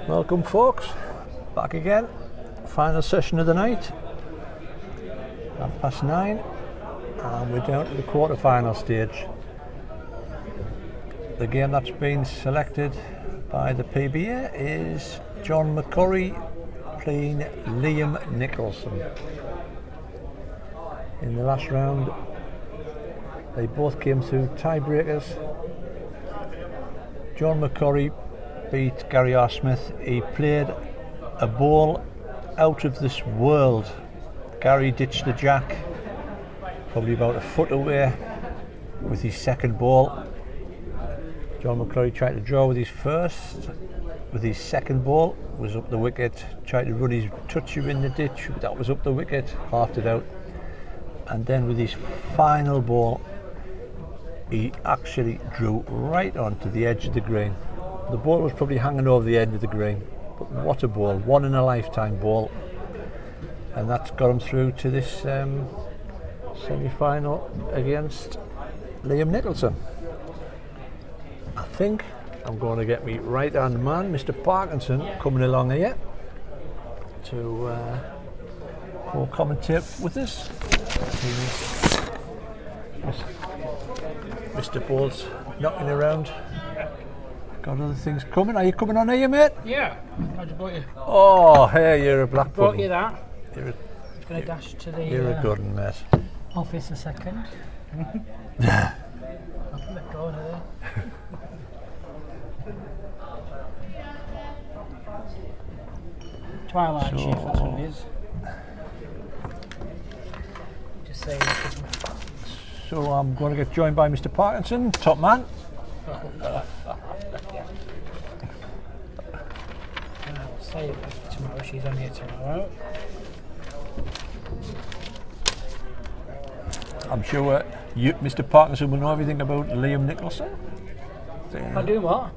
Welcome folks, back again, final session of the night, 9:30, and we're down to the quarter-final stage. The game that's been selected by the PBA is John McCrorie playing Liam Nicholson. In the last round they both came through tiebreakers. John McCrorie beat Gary R. Smith. He played a ball out of this world. Gary ditched the jack probably about a foot away with his second ball. John McCrorie tried to draw with his first. With his second ball was up the wicket. Tried to run his toucher in the ditch. That was up the wicket. Halved it out. And then with his final ball, he actually drew right onto the edge of the green. The ball was probably hanging over the end of the green, but what a ball, one in a lifetime ball. And that's got him through to this semi-final against Liam Nicholson. I think I'm going to get me right hand man, Mr. Parkinson, coming along here to co-commentate with us. Mr. Ball's knocking around. Got other things coming. Are you coming on here, mate? Yeah. How'd you bought you? Oh, hey, you're a black Brought pudding. you that. You're Just going to dash to the a good one, mate. office a second. I'll let go of there. Twilight shift, that's what it is. Just saying. So I'm going to get joined by Mr. Parkinson, top man. I'll save it for tomorrow. She's on here tomorrow. I'm sure you, Mr. Parkinson, will know everything about Liam Nicholson. I'm doing what?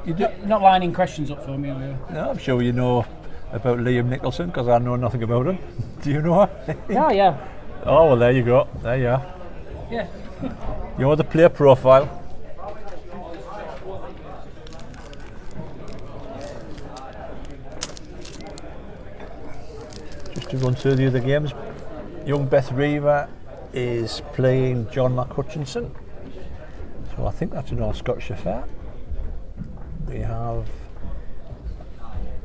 You do? You're not lining questions up for me, are you? No, I'm sure you know about Liam Nicholson because I know nothing about him. Do you know her? Oh, yeah. Oh, well, there you go. There you are. Yeah. You're the player profile. Just to run through the other games, young Beth Reaver is playing John Hutchinson. So I think that's an all-Scottish affair. We have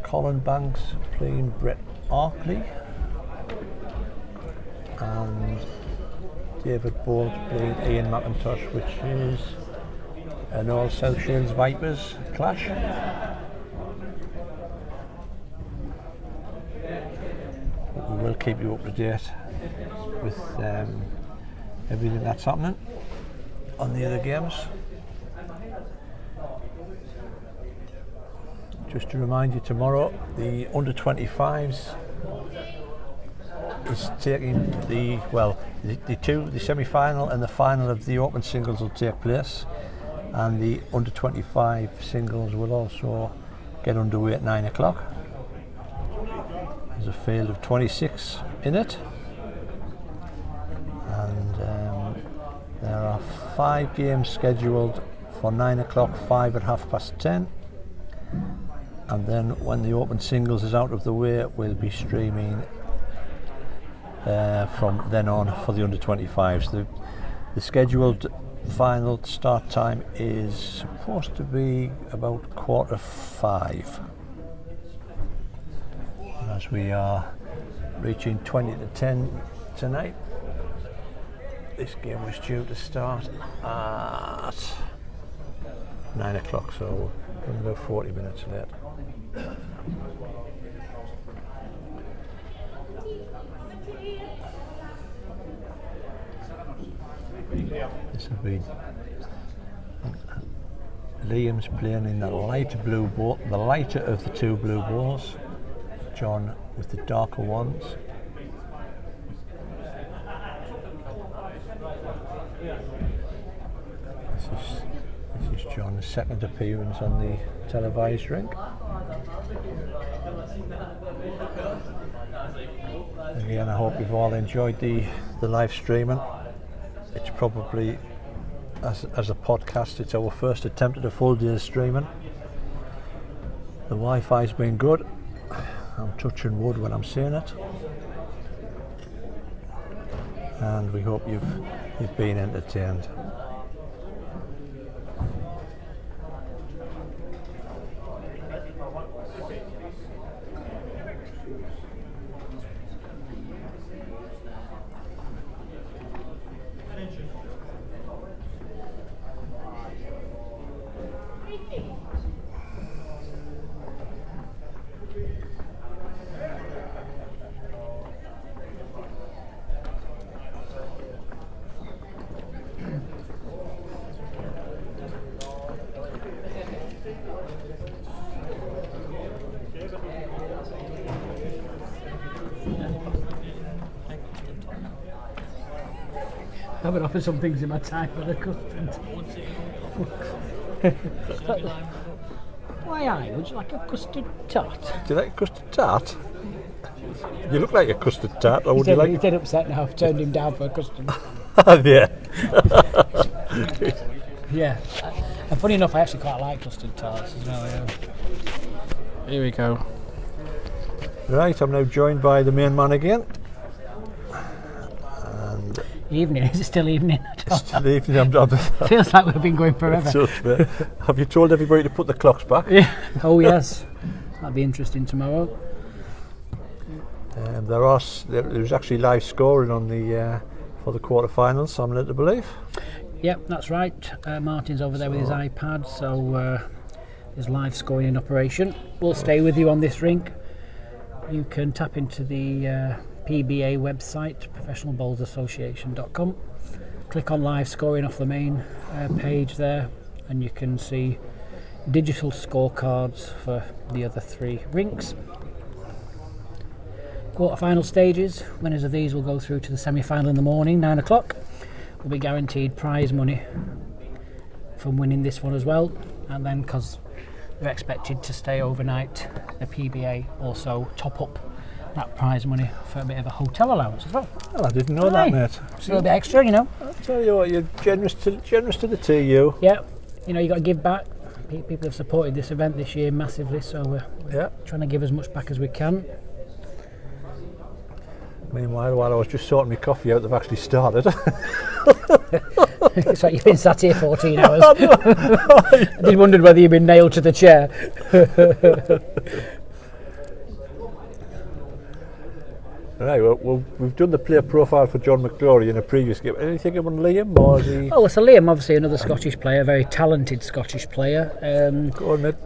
Colin Banks playing Brett Arkley. And David Bowles playing Ian McIntosh, which is an all South Shields Vipers clash. But we will keep you up to date with everything that's happening on the other games. Just to remind you, tomorrow the under-25s is taking the semi-final and the final of the open singles will take place, and the under-25 singles will also get underway at 9 o'clock. There's a field of 26 in it, and there are 5 games scheduled for 9 o'clock, 5 at 10:30, and then when the open singles is out of the way, we'll be streaming from then on for the under-25s. The scheduled final start time is supposed to be about 5:15. And as we are reaching 20 to 10 tonight, this game was due to start at 9 o'clock, so we're about 40 minutes late. This will be Liam's playing in the lighter blue ball, the lighter of the two blue balls. John with the darker ones. This is John's second appearance on the televised rink. Again, I hope you've all enjoyed the live streaming. It's probably, as a podcast, it's our first attempt at a full day of streaming. The Wi-Fi's been good. I'm touching wood when I'm saying it. And we hope you've been entertained. I've been offered some things in my time, but I couldn't. Why, aye? Would you like a custard tart? Do you like custard tart? You look like a custard tart, or would He's you like? He's dead upset now. I've turned him down for a custard. Yeah. Yeah. And funny enough, I actually quite like custard tarts as well. Yeah. Here we go. Right, I'm now joined by the main man again. And Evening? Is it still evening? still evening. Feels like we've been going forever. Have you told everybody to put the clocks back? Yeah. Oh yes. That'll be interesting tomorrow. There's actually live scoring on the for the quarterfinals. I'm led to believe. Yep, that's right. Martin's over there with his iPad, so there's live scoring in operation. We'll stay with you on this rink. You can tap into the PBA website, professionalbowlsassociation.com. Click on live scoring off the main page there, and you can see digital scorecards for the other 3 rinks. Quarter-final stages, winners of these will go through to the semi-final in the morning, 9 o'clock. Will be guaranteed prize money from winning this one as well, and then because they're expected to stay overnight, the PBA also top up that prize money for a bit of a hotel allowance as well. Well, I didn't know that, mate. It's a little bit extra, you know. I'll tell you what, you're generous to the TU. Yeah, you know, you got to give back. People have supported this event this year massively, so we're trying to give as much back as we can. Meanwhile, while I was just sorting my coffee out, they've actually started. It's like you've been sat here 14 hours. I just wondered whether you'd been nailed to the chair. Right, well, we've done the player profile for John McCrorie in a previous game. Anything about Liam, or is he? Oh, so Liam, obviously another Scottish player, very talented Scottish player. Go on, mate.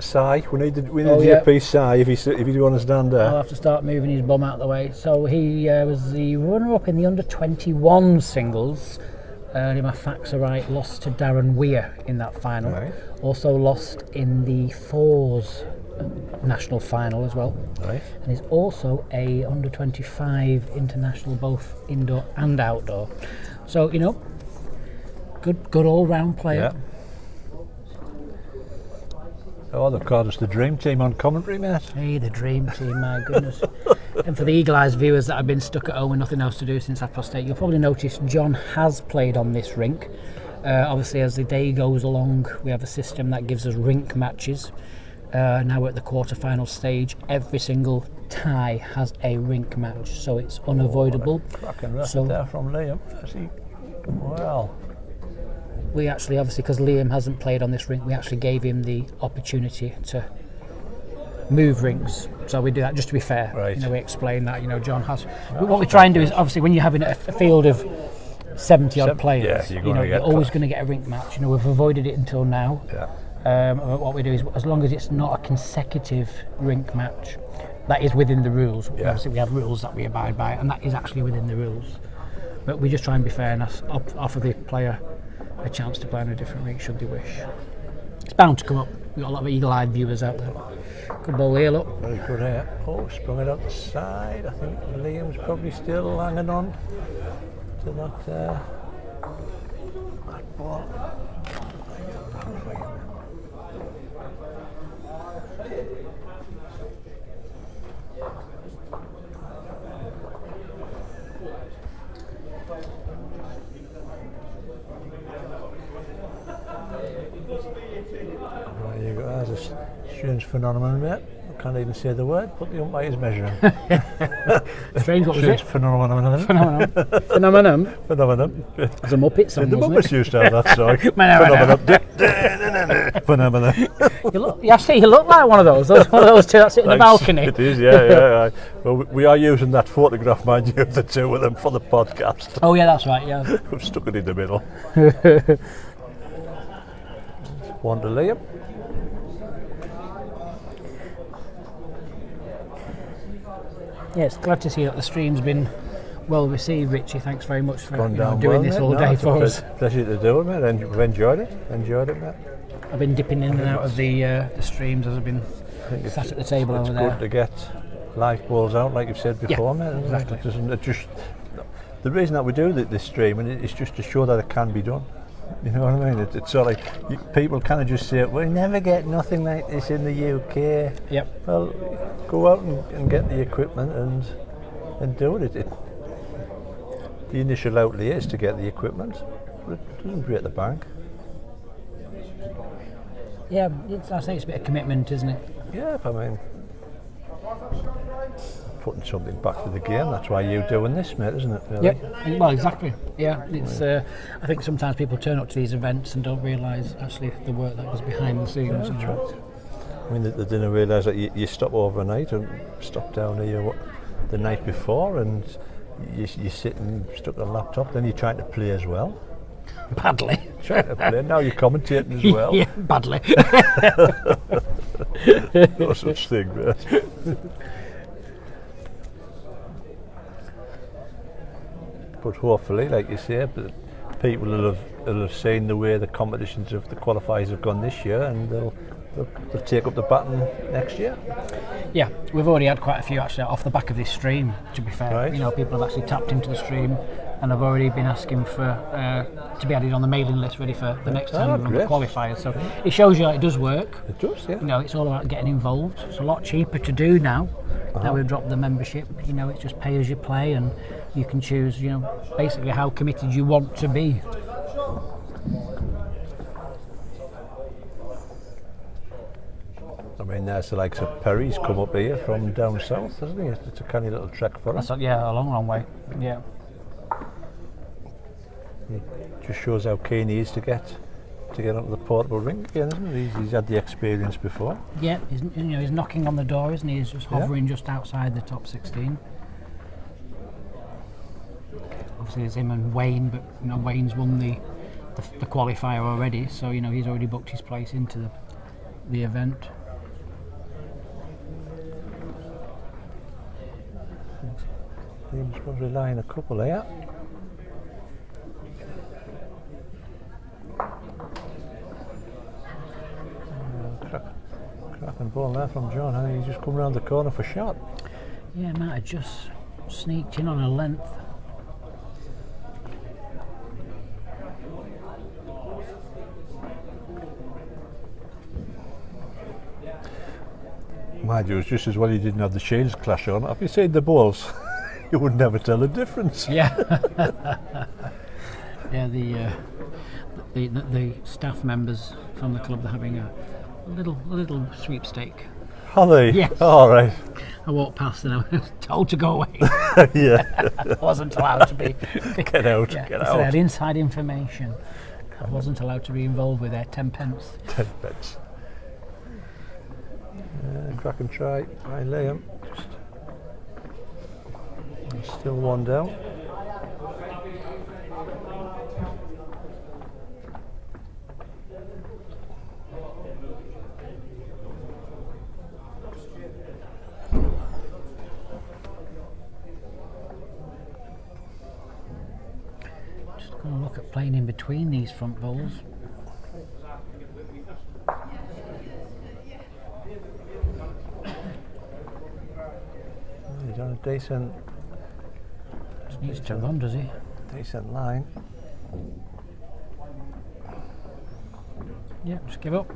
Sai, we need Oh, to yeah. piece Sai if he's going to stand there. I'll have to start moving his bum out of the way. So he was the runner-up in the under-21 singles. If my facts are right, lost to Darren Weir in that final. Right. Also lost in the fours national final as well. Right. And he's also a under-25 international, both indoor and outdoor. So, you know, good all-round player. Yeah. Oh, they've called us the dream team on commentary, mate. Hey, the dream team, my goodness. And for the Eagle Eyes viewers that have been stuck at home with nothing else to do since 8:30, you'll probably notice John has played on this rink. Obviously, as the day goes along, we have a system that gives us rink matches. Now we're at the quarter-final stage. Every single tie has a rink match, so it's unavoidable. Cracking record there from Liam. Well. We actually, obviously, because Liam hasn't played on this rink, we actually gave him the opportunity to move rinks. So we do that just to be fair. Right. You know, we explain that. You know, John has. What we try and do is, obviously, when you're having a field of 70-odd players, yeah, you're always going to get a rink match. You know, we've avoided it until now. Yeah. What we do is, as long as it's not a consecutive rink match, that is within the rules. Yeah. Obviously, we have rules that we abide by, and that is actually within the rules. But we just try and be fair and offer the player a chance to play on a different rink should they wish. It's bound to come up. We've got a lot of eagle-eyed viewers out there. Good ball here, look. Very good here. Oh, sprung it out the side. I think Liam's probably still hanging on to that ball. There you go. There's a Strange phenomenon, mate. I can't even say the word, but the umpire's measuring. Strange, what was Strange it? phenomenon. Phenomenon. Phenomenon. There's a Muppet song, The wasn't Muppets it? used to have that song. Phenomenon. I see you look like one of those. One of those two that sit in the balcony. It is, yeah. Well, we are using that photograph, mind you, of the two of them for the podcast. Oh yeah, that's right, yeah. We've stuck it in the middle. One to Liam. Yes, glad to see that the stream's been well received, Richie. Thanks very much for Gone down doing well, this mate. all day for us. Pleasure to do it, mate. We've enjoyed it. Mate. I've been dipping in and out of the streams as I've been sat at the table over there. It's good to get live balls out, like you've said before, mate. Exactly. The reason that we do this streaming is just to show that it can be done. You know what I mean? It's sort of like people kind of just say, "We never get nothing like this in the UK." Yep. Well, go out and get the equipment and do it. The initial outlay is to get the equipment, but it doesn't break the bank. Yeah, I think it's a bit of commitment, isn't it? Yeah, I mean, putting something back to the game. That's why you're doing this, mate, isn't it? Really? Yep. Well, exactly. Yeah, it's. I think sometimes people turn up to these events and don't realise actually the work that goes behind the scenes. That's right. I mean, they didn't realise that you stop overnight and stop down here the night before, and you sit and stuck on a laptop. Then you're trying to play as well. Badly. Trying to play. Now you're commentating as well. Yeah, badly. No such thing, mate. But hopefully, like you say, people will have seen the way the competitions of the qualifiers have gone this year, and they'll take up the baton next year. Yeah, we've already had quite a few actually off the back of this stream. To be fair, Right. you know, people have actually tapped into the stream, and have already been asking for to be added on the mailing list, ready for the next time we run the great. qualifiers. So it shows you that it does work. It does, yeah. You know, it's all about getting involved. It's a lot cheaper to do now. Now we've dropped the membership. You know, it's just pay as you play, and you can choose, you know, basically how committed you want to be. I mean, there's the likes of Perry's come up here from down south, hasn't he? It's a canny little trek for him. That's a long way. Yeah. It just shows how keen he is to get onto the portable ring again, isn't it? He's had the experience before. Yeah, he's knocking on the door, isn't he? He's just hovering just outside the top 16. Obviously, there's him and Wayne, but you know Wayne's won the qualifier already, so you know he's already booked his place into the event. He's probably lying a couple here. Cracking ball there from John. I think he's just come round the corner for shot. Yeah, might have just sneaked in on a length. Mind you, it's just as well he didn't have the Shields clash on. Have you seen the balls? You would never tell the difference. Yeah. Yeah, the staff members from the club are having a little sweepstake. Are they? Yes. All right. I walked past and I was told to go away. Yeah. I wasn't allowed to be. Get out. Yeah, Get so they out. had inside information. I wasn't allowed to be involved with their 10 pence. 10 bets. Crack and try by Liam. Still one down. Just going to look at playing in between these front balls. He's on a decent Just needs to run, does he? line. Yeah, just give up.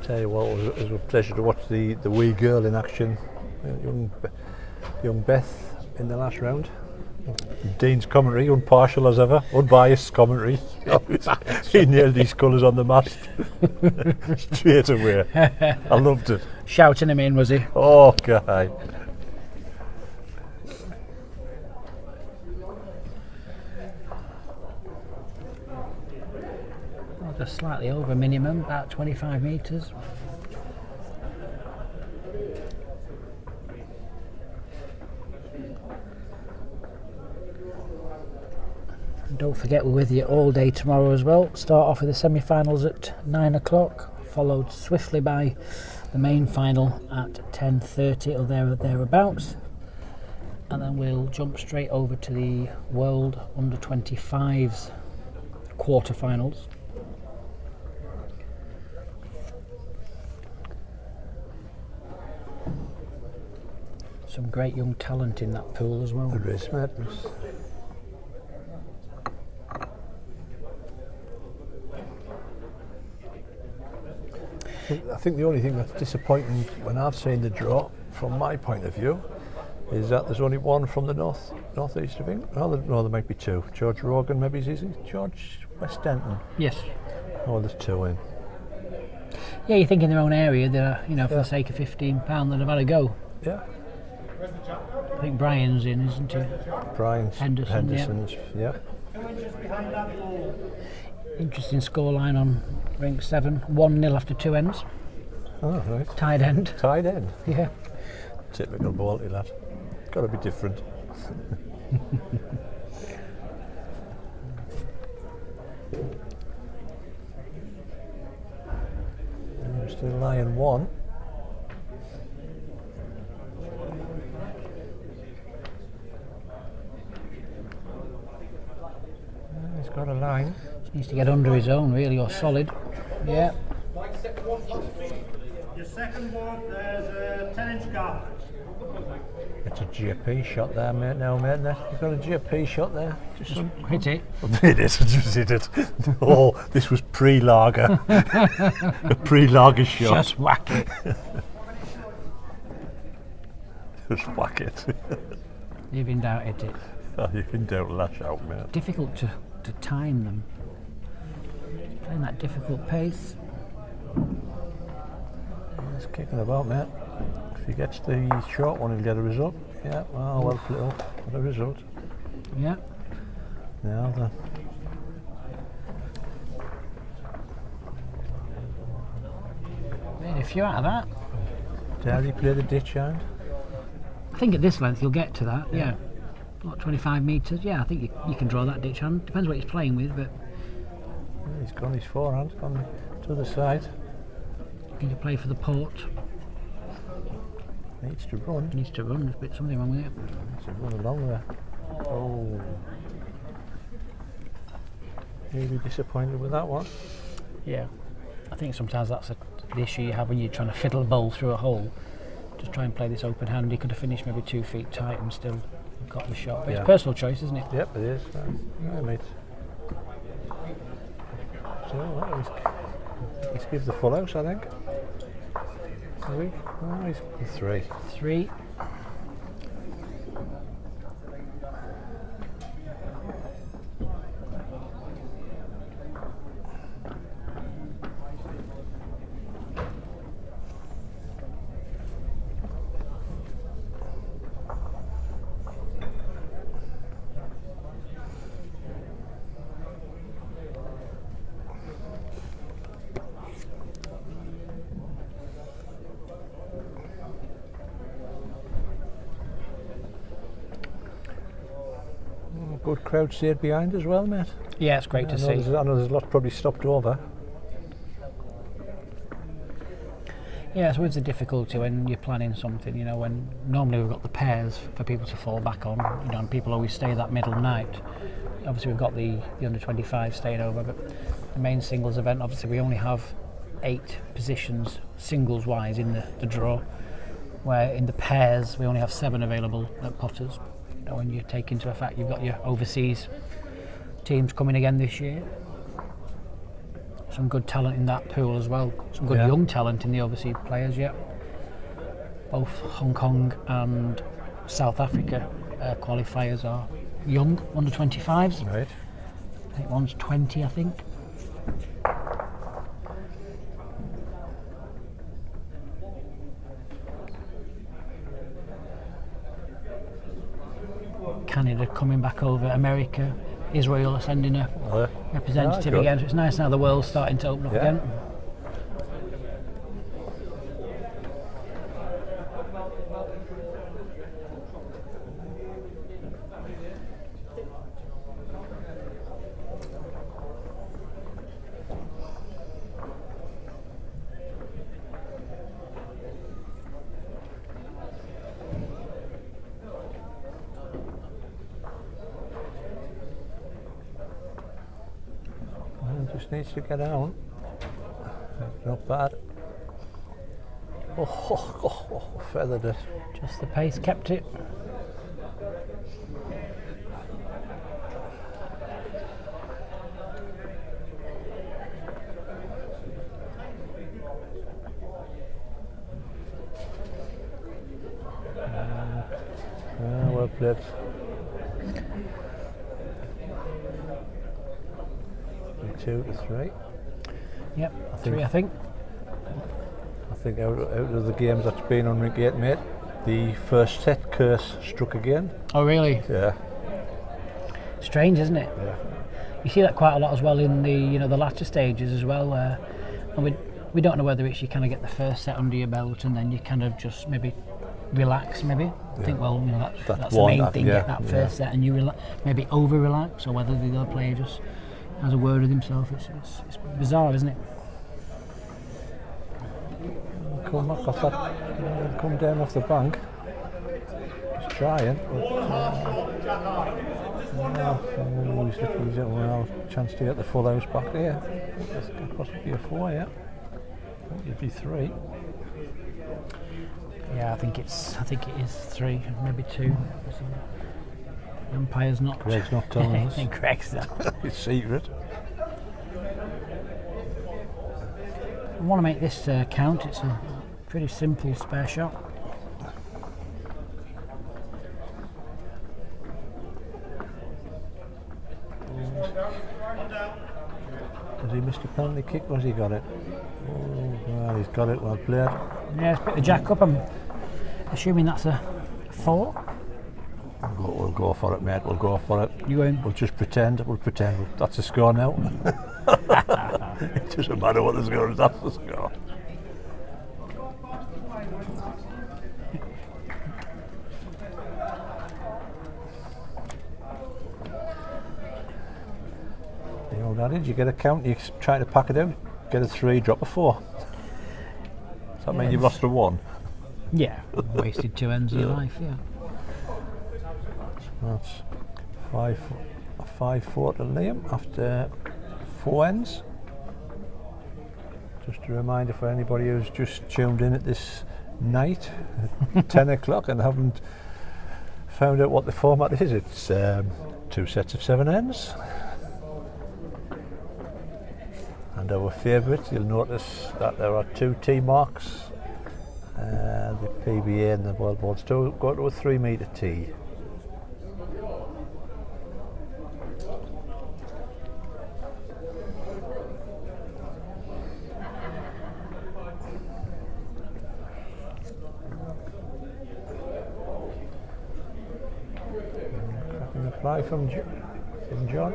Tell you what, it was a pleasure to watch the wee girl in action, young Beth in the last round. Dean's commentary, impartial as ever, unbiased commentary. He nailed these colours on the mast straight away. I loved it. Shouting him in, was he? Oh, guy. Oh, just slightly over minimum, about 25 metres. Don't forget we're with you all day tomorrow as well. Start off with the semi-finals at 9 o'clock, followed swiftly by the main final at 10:30 or thereabouts, and then we'll jump straight over to the World Under-25s quarter-finals. Some great young talent in that pool as well. There is, mate. I think the only thing that's disappointing when I've seen the draw, from my point of view, is that there's only one from the northeast of England. No, there might be two. George Rogan, maybe is he? George West Denton. Yes. Oh, there's two in. Yeah, you think in their own area, they're, for the sake of £15, they'd have had a go. Yeah. I think Brian's in, isn't he? Brian's Henderson's, yeah. Interesting scoreline on rink 7, 1-0 after 2 ends. Oh, right. Tied end. Tied end? Yeah. Typical Balti lad. Got to be different. Still lying 1. He's got a line. Needs to get under his own, really, or solid. Yeah. Your second one, there's a 10-inch gap. It's a GP shot there, mate. Now, mate, you've got a GP shot there. Just hit it. It is, I just hit it. Oh, this was pre-lager. A pre-lager shot. Just whack it. Just whack it. You've in doubt, hit it. Oh, you can don't lash out, mate. Difficult to time them. Playing that difficult pace. He's kicking about, mate. If he gets the short one, he'll get a result. Yeah, well played up. What a result. Yeah. Now then. Made a few out of that. Dare he play the ditch hand? I think at this length you'll get to that, yeah. What, 25 metres? Yeah, I think you can draw that ditch hand. Depends what he's playing with, but... Yeah, he's gone his forehand, gone to the side. Can you play for the port? Needs to run. Needs to run, there's a bit something wrong with it. Needs to run along there. Oh. Really disappointed with that one. Yeah. I think sometimes that's the issue you have when you're trying to fiddle a ball through a hole. Just try and play this open hand. He could have finished maybe 2 feet tight and still got the shot. But it's a personal choice, isn't it? Yep, it is. Yeah, mate. So, let's give the full house, I think. He's 3. 3. Good crowd stayed behind as well, mate. Yeah, it's great to see. I know there's a lot probably stopped over. Yeah, it's always the difficulty when you're planning something, when normally we've got the pairs for people to fall back on, and people always stay that middle night. Obviously we've got the under 25 staying over, but the main singles event, obviously we only have 8 positions singles wise in the draw, where in the pairs we only have 7 available at Potters. When you take into effect you've got your overseas teams coming again this year. some good talent in that pool as well. Some good young talent in the overseas players, yeah. Both Hong Kong and South Africa qualifiers are young, under 25s. Right. I think one's 20, I think. Canada coming back over, America, Israel are sending a representative again. So it's nice now the world's starting to open up again. Just needs to get out. Not bad. Oh, feathered it. Just the pace kept it. Well played. Two to three. Yep, I think. I think out of the games that's been on Ring 8, mate, the first set curse struck again. Oh, really? Yeah. Strange, isn't it? Yeah. You see that quite a lot as well in the the latter stages as well, where and we don't know whether it's you kind of get the first set under your belt and then you kind of just maybe relax, maybe think, well, that's the main thing, get that first set, and you maybe over relax, or whether the other player just has a word with himself. It's bizarre, isn't it? Come back off that, come down off the bank. He's trying. He's well, chance to get the full house back there. This could possibly be a 4, yeah. I think it'd be 3. Yeah, I think it is 3, maybe 2. The umpire's not. Greg's not telling us. Greg's not. It's secret. I want to make this count. It's a pretty simple spare shot. Has he missed a penalty kick or has he got it? Oh, well, he's got it, well played. Yeah, it's a bit of jack up. I'm assuming that's a 4. We'll go for it, mate, we'll go for it. You won't? We'll just pretend, that's a score now. It doesn't matter what the score is, that's the score. The old adage, you get a count, you try to pack it out, get a 3, drop a 4. Does that mean you've lost a 1? Yeah, wasted 2 ends of your life, yeah. That's 5-4 to Liam after 4 ends. Just a reminder for anybody who's just tuned in at this night at 10 o'clock and haven't found out what the format is. It's 2 sets of 7 ends. And our favourites, you'll notice that there are 2 tee marks. The PBA and the World Boards go to a 3 metre tee. Cracking reply from John.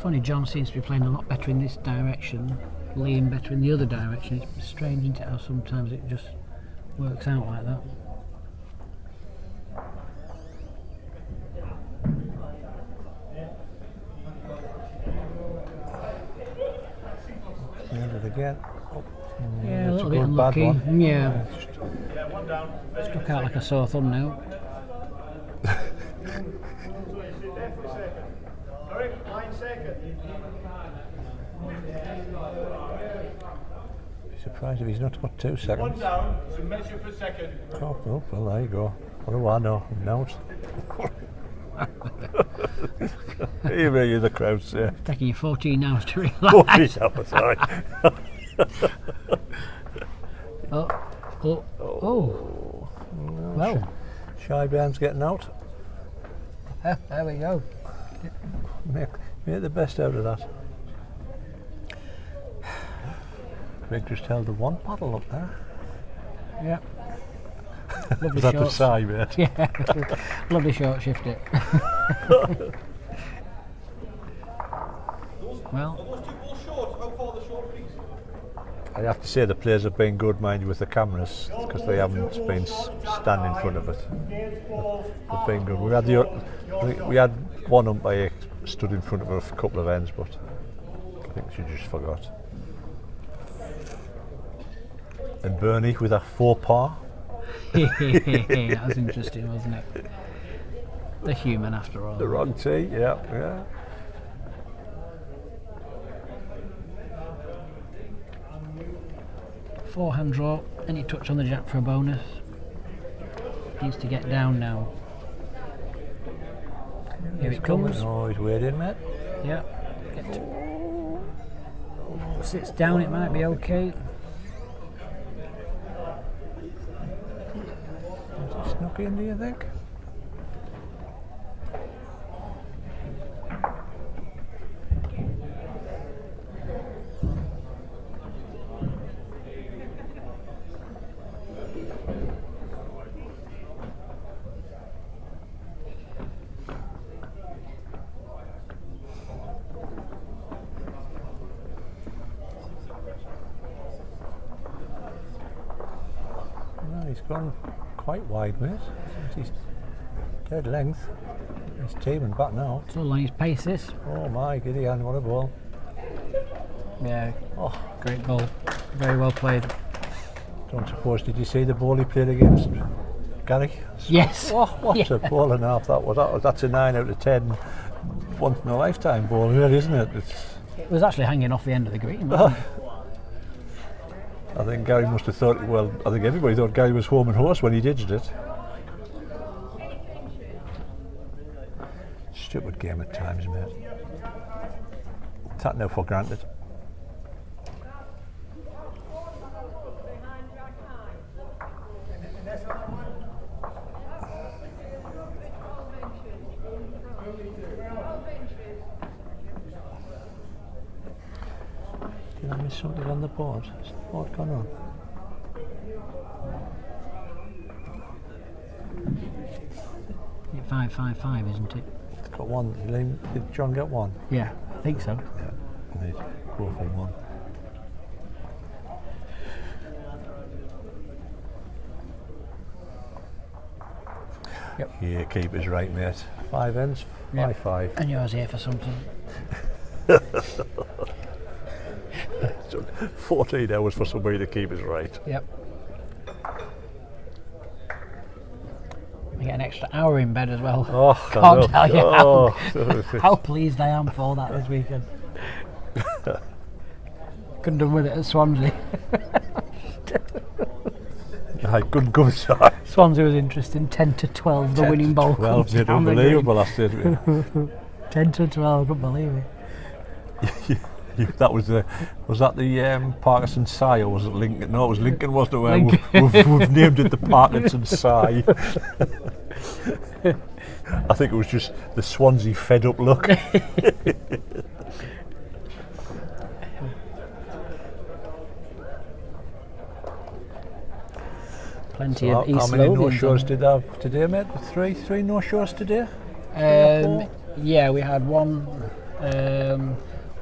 Funny, John seems to be playing a lot better in this direction, Liam better in the other direction. It's strange, isn't it, how sometimes it just works out like that. Nailed it again. Yeah, a little bit unlucky. Yeah. Struck out like a sore thumb now. second. Surprised if he's not got 2 One seconds. down to measure for second. Oh, well, there you go. What do I know? No. You're the crowd, sir. Taking you 14 hours to realise. 14 hours, sorry. Oh. Well, Shybane's getting out. there we go. Make the best out of that. Craig just held the 1 paddle up there. Yeah. Lovely Was that the shorts. side, mate? Yeah. Lovely short shift it. Well, Those 2 balls short. How far the short, please? I have to say the players have been good, mind you, with the cameras, because they haven't been standing in front of it. They've been good. We had one umpire stood in front of a couple of ends, but I think she just forgot. And Bernie with a 4 par. that was interesting, wasn't it? The human, after all. The wrong tee, yeah. 4-hand draw. Any touch on the jack for a bonus. Needs to get down now. Here it comes. Oh, he's waiting, mate. Yeah. Sits down, it might be okay. Snuck in, do you think? No, he's gone quite wide, mate. He's dead length. He's teaming back now. So long his pace this. Oh my, Gideon, what a ball. Yeah. Oh, Great ball. Very well played. don't suppose, did you see the ball he played against Gary? Yes. Oh, what Yeah. a ball and a half that was. That's a 9 out of 10 once in a lifetime ball, really, isn't it? It was actually hanging off the end of the green, wasn't it? I think Gary must have thought, well, I think everybody thought Gary was home and horse when he did it. Stupid game at times, mate. Take now for granted. Did I miss something on the board? Has the board gone on? It's 5-5-5, isn't it? It's got one. Did John get one? Yeah, I think so. Yeah. Need go for one. Yep. Yeah, keeper's right, mate. 5 ends, 5-5. And yours here for something. Took 14 hours for somebody to keep us right. Yep. I get an extra hour in bed as well. Oh, Can't tell you oh. how pleased I am for that this weekend. Couldn't have done with it at Swansea. I couldn't come inside. Swansea was interesting. 10-12, the winning ball. 12, comes it's down the green. unbelievable. I said, 10-12, couldn't believe it. that was that the Parkinson Sigh, or was it Lincoln? No, it was Lincoln, wasn't it? Where Lincoln. We've named it the Parkinson Sigh. I think it was just the Swansea fed up look. Plenty So of East how many Lothians no-shows on. did I have today, mate? Three no-shows today? Yeah, we had one.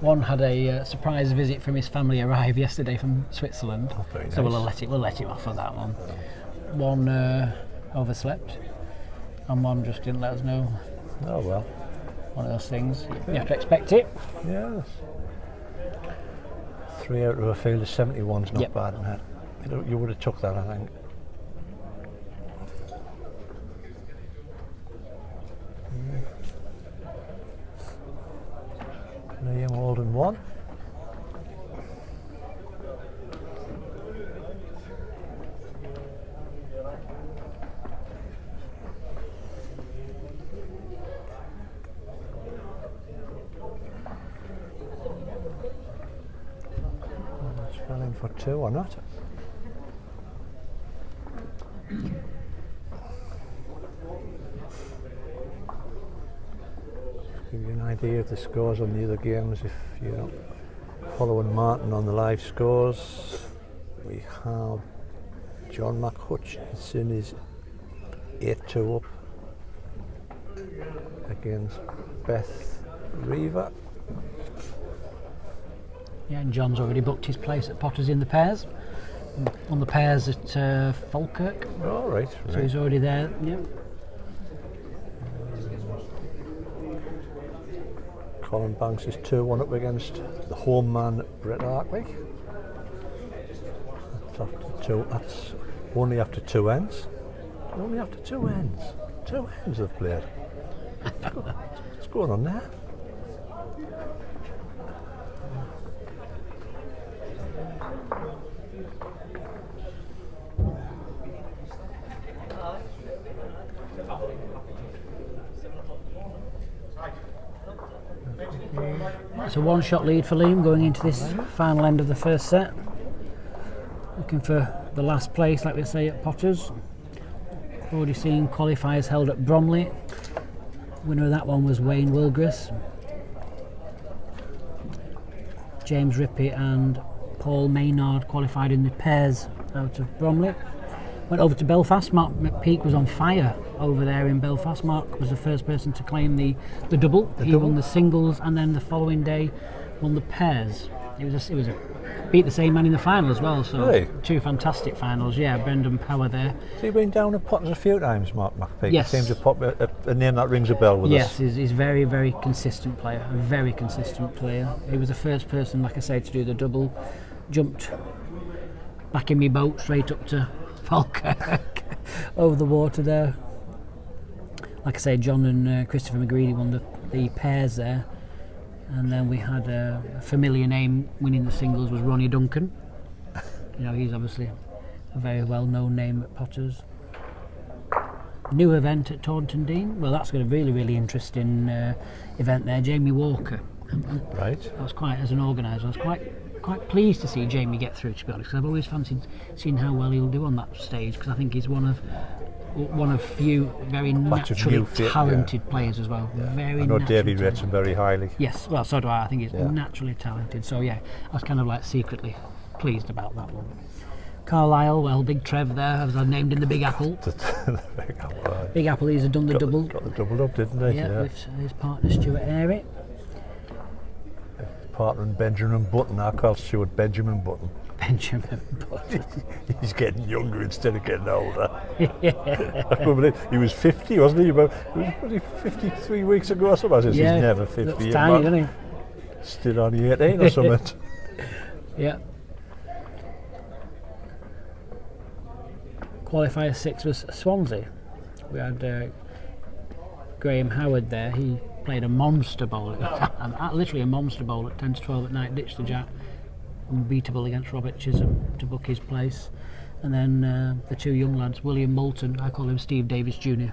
One had a surprise visit from his family arrive yesterday from Switzerland, Oh, very so nice. we'll let him off for that one. One overslept, and one just didn't let us know. Oh well. One of those things. You have to expect it. Yes. 3 out of a field of 71's not Yep. bad, mate. You would have took that, I think. for 2 or not. Give you an idea of the scores on the other games if you're not following Martin on the live scores. We have John McHutchinson is 8-2 up against Beth Reaver. Yeah, and John's already booked his place at Potters in the pairs. On the pairs at Falkirk. Oh, right. So he's already there. Yeah. Colin Banks is 2-1 up against the home man Brett Arkley. That's only after 2 ends. Only after 2 ends. 2 ends they've played. What's going on there? It's a one-shot lead for Liam going into this final end of the first set. Looking for the last place, like we say, at Potters. Already seen qualifiers held at Bromley. Winner of that one was Wayne Wilgris. James Rippey and Paul Maynard qualified in the pairs out of Bromley. Went over to Belfast. Mark McPeak was on fire over there in Belfast. Mark was the first person to claim the double. He won the singles, and then the following day won the pairs. It was a beat the same man in the final as well. So Really? 2 fantastic finals. Yeah, Brendan Power there. Has he been down at Potters a few times, Mark McPeak? Yes. He seems to pop a name that rings a bell with Yes, us. he's very, very consistent player. A very consistent player. He was the first person, like I say, to do the double. Jumped back in my boat straight up to Falkirk over the water there. Like I say, John and Christopher McGreedy won the pairs there. And then we had a familiar name winning the singles was Ronnie Duncan. You know, he's obviously a very well-known name at Potters. New event at Taunton Dean. Well, that's got a really, really interesting event there. Jamie Walker. Right. I was quite, as an organiser, I was quite pleased to see Jamie get through, to be honest, because I've always fancied seeing how well he'll do on that stage, because I think he's one of few very naturally talented players as well. Yeah. Very I know Davey talented. rates him very highly. Yes, well, so do I. I think he's naturally talented. So yeah, I was kind of like secretly pleased about that one. Carlisle, well, Big Trev there, as I named in the Big Apple. The Big Apple. Aye. Big Apple, he's done the double. Got the double up, didn't he? Yeah, with his partner Stuart Airy. Partner in Benjamin Button. I call Stuart Benjamin Button. Benjamin Button. He's getting younger instead of getting older. I couldn't believe he was 50, wasn't he? About he was probably 53 weeks ago or something. Yeah, he's never 50 looks yet. tiny, doesn't he? Still only 18 or something. Yeah. Qualifier 6 was Swansea. We had Graham Howard there. He played a monster bowl, literally a monster bowl at 10 to 12 at night, ditched the jack, unbeatable against Robert Chisholm to book his place. And then the 2 young lads, William Moulton, I call him Steve Davis Jr.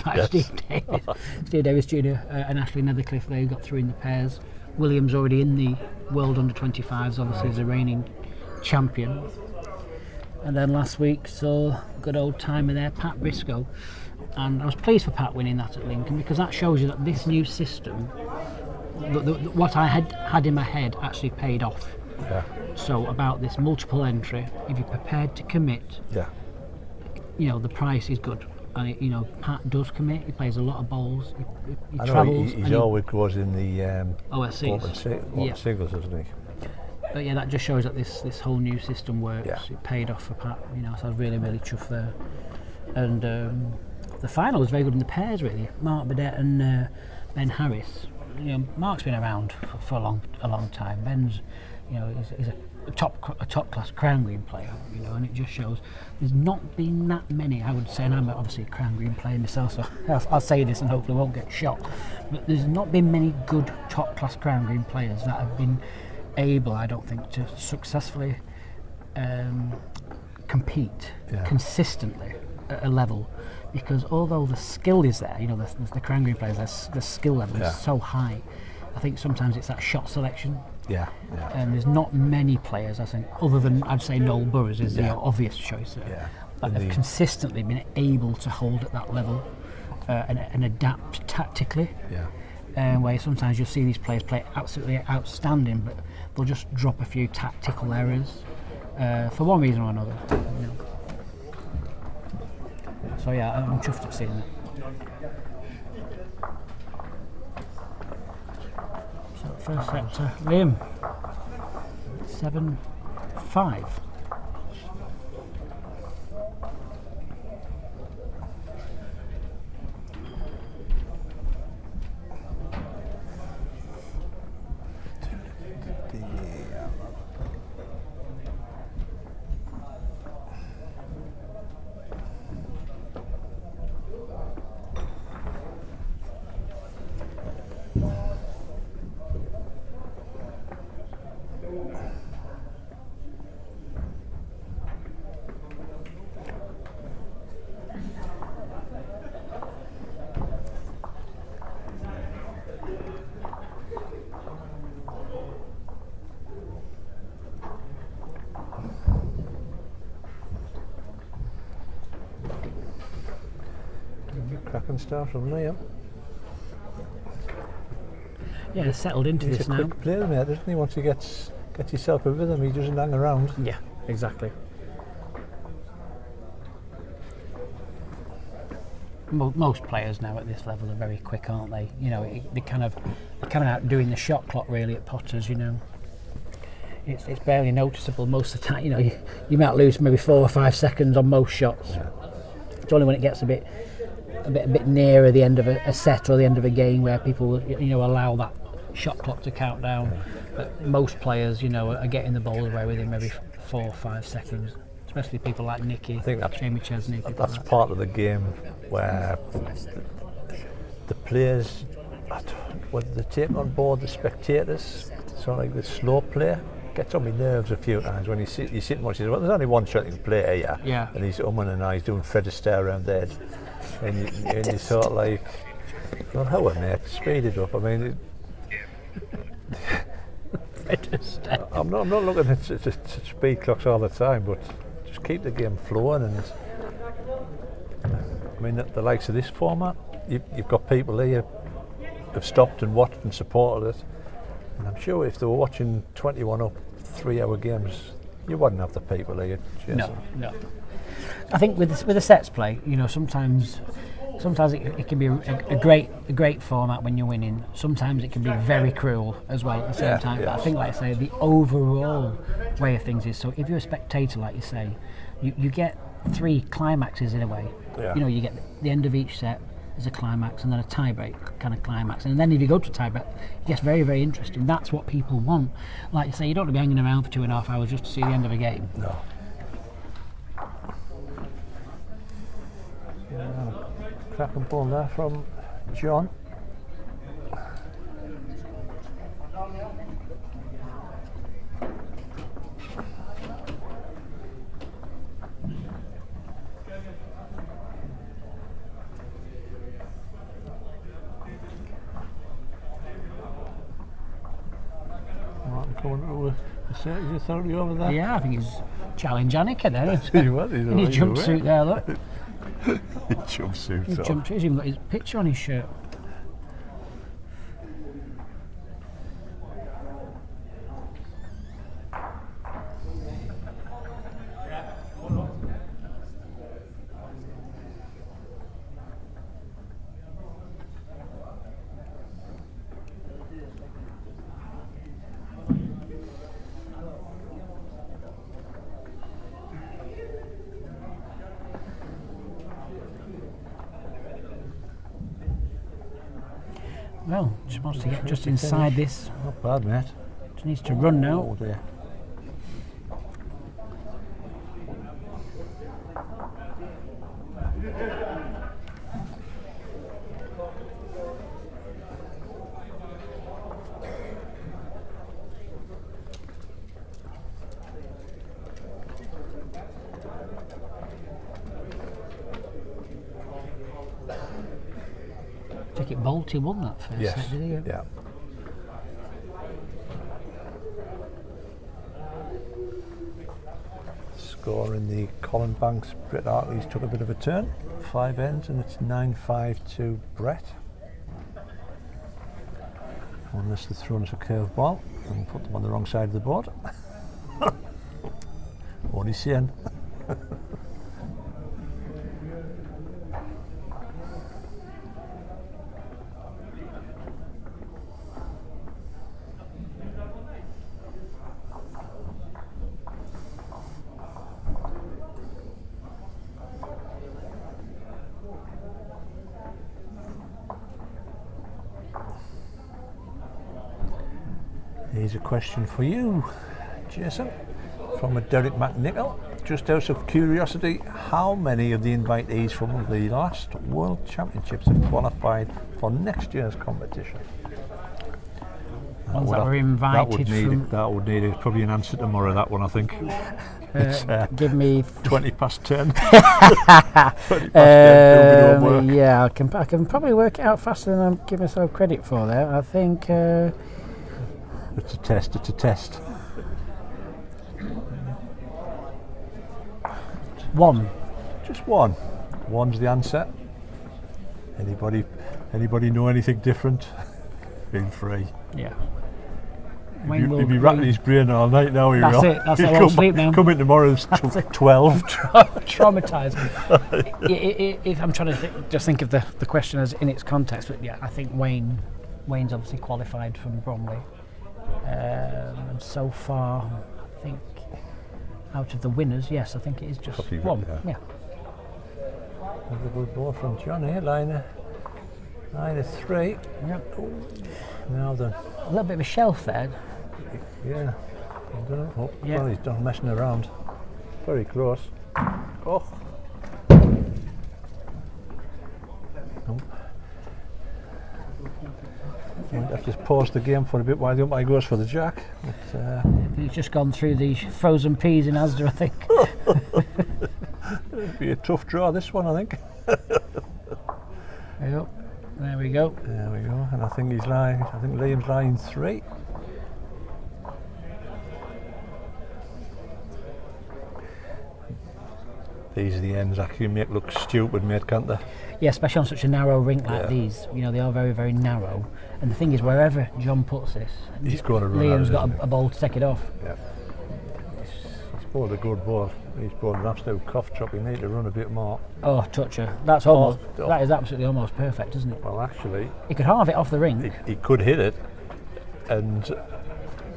Like Steve Davis Jr. And Ashley Nethercliffe, they got through in the pairs. William's already in the World Under 25s, obviously he's a reigning champion. And then last week saw good old timer there, Pat Briscoe. And I was pleased for Pat winning that at Lincoln, because that shows you that this new system, what I had in my head, actually paid off. Yeah. So about this multiple entry, if you're prepared to commit, you know, the price is good. And you know, Pat does commit. He plays a lot of bowls. He travels. He always goes in the OSCs. open singles, doesn't he? But yeah, that just shows that this whole new system works. Yeah. It paid off for Pat. You know, so I was really, really chuffed there. And the final was very good in the pairs, really. Mark Burdett and Ben Harris. You know, Mark's been around for a long time. Ben's, you know, he's a top class crown green player. You know, and it just shows there's not been that many. I would say, and I'm obviously a crown green player myself, so I'll say this and hopefully won't get shot. But there's not been many good top class crown green players that have been able, I don't think, to successfully compete consistently at a level, because although the skill is there, you know, the crown green players, the skill level is so high, I think sometimes it's that shot selection. Yeah, yeah. And there's not many players, I think, other than I'd say Noel Burrows is the obvious choice there. Yeah. But they've consistently been able to hold at that level and adapt tactically. Yeah. Where sometimes you'll see these players play absolutely outstanding, but they'll just drop a few tactical errors for one reason or another. You know. So yeah, I'm chuffed at seeing that. So first set to Liam, 7-5. Cracking start from Liam. Yeah, settled into He's this a now. quick player, mate, isn't he? Once he gets himself a rhythm, he doesn't hang around. Yeah, exactly. Most players now at this level are very quick, aren't they? You know, they're kind of outdoing the shot clock really at Potters. You know, it's barely noticeable most of the time. You know, you might lose maybe 4 or 5 seconds on most shots. Yeah. It's only when it gets a bit nearer the end of a set or the end of a game where people allow that shot clock to count down. But most players, are getting the ball away within maybe 4 or 5 seconds. Especially people like Nicky, I think Jamie Chesney. That's part of the game where the players, whether they take on board the spectators, sort of like the slow play, gets on my nerves a few times when you sit and watch it. Well, there's only one shot you can play here, Yeah. and he's umming and he's doing Fred Astaire around the edge, and you sort of like, well, how mate, speed it up. I mean, I'm not looking at speed clocks all the time, but just keep the game flowing. And I mean, the likes of this format, you've got people here who've stopped and watched and supported it. And I'm sure if they were watching 21 up 3-hour games, you wouldn't have the people here. No. I think with the sets play, sometimes it can be a great format when you're winning. Sometimes it can be very cruel as well at the same time. But I think, like I say, the overall way of things is, so if you're a spectator, like you say, you get 3 climaxes in a way. Yeah. You get the end of each set as a climax, and then a tie-break kind of climax, and then if you go to tie-break, it gets very, very interesting. That's what people want. Like you say, you don't want to be hanging around for 2.5 hours just to see the end of a game. No. Cracking ball there from John. Coming through the set, is authority over there? Yeah, I think he's challenge Annika there. In his He's jumpsuit there, look. Jumpsuit. He's even got his picture on his shirt. Well, just wants to get just inside this. Not bad, mate. Just needs to run now. Oh dear. Take it Bolt, he won that first set, did he? Yeah. score in the Colin Banks. Brett Hartley's took a bit of a turn. 5 ends, and it's 9-5 to Brett. Unless they've thrown us a curveball and put them on the wrong side of the board. Only saying. Here's a question for you, Jason, from a Derek McNichol. Just out of curiosity, how many of the invitees from the last World Championships have qualified for next year's competition? Ones that were invited that would need probably an answer tomorrow, that one, I think. Give me 20 past 10. 20 past 10, yeah, I can probably work it out faster than I'm giving myself credit for there. I think it's a test. One. Just one. One's the answer. Anybody know anything different? Feel free. Yeah. He'll be rattling his brain all night now. That's it. That's it. I won't sleep now. Come in tomorrow. It's 12. Traumatised. If I'm trying to just think of the question as in its context, but yeah, I think Wayne's obviously qualified from Bromley, and so far, I think out of the winners, yes, I think it is just one. Yeah. That's a good ball from Johnny. Line of 3. Yep. Now then. A little bit of a shelf there. Yeah. I don't know. Oh, yeah. Well, he's done messing around. Very close. Oh. Nope. I've just paused the game for a bit while the umpire goes for the jack. He's just gone through the frozen peas in Asda, I think. It'd be a tough draw, this one, I think. Yep. There we go. There we go. And I think Liam's line 3. These are the ends that can make look stupid, mate, can't they? Yeah, especially on such a narrow rink like these. You know, they are very, very narrow. And the thing is, wherever John puts this, he's going to run. Liam's got a ball to take it off. Yeah. He's bowled a good ball. He's bowled an absolute cough drop. He needs to run a bit more. Oh, toucher. That's almost. That is absolutely almost perfect, isn't it? Well, actually, he could halve it off the rink. He could hit it and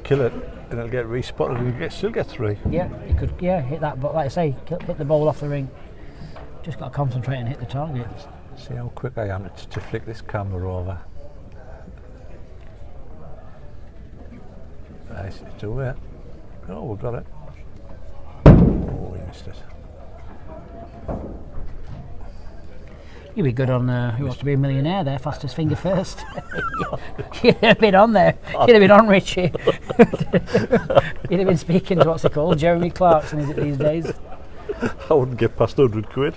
kill it, and it'll get respotted, and he'll still get 3. Yeah, he could. Yeah, hit that. But like I say, hit the ball off the rink. Just got to concentrate and hit the target. See how quick I am to flick this camera over. Nice, it's away. Oh, we've got it. Oh, we missed it. You'd be good on Who Wants to Be a Millionaire there, fastest finger first. You'd have been on there. You'd have been on Richie. You'd have been speaking to what's it called? Jeremy Clarkson, is it these days? I wouldn't get past 100 quid.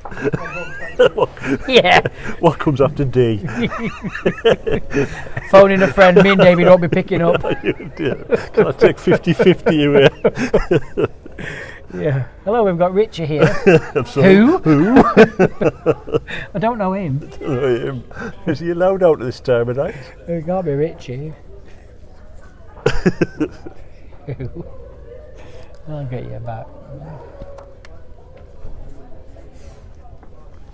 Yeah. What comes after D? Phoning a friend, me and David won't be picking up. Can I take 50-50 away? Yeah. Hello, we've got Richie here. Who? I don't know him. Is he allowed out at this time of night? It can't be Richie. Who? I'll get you back.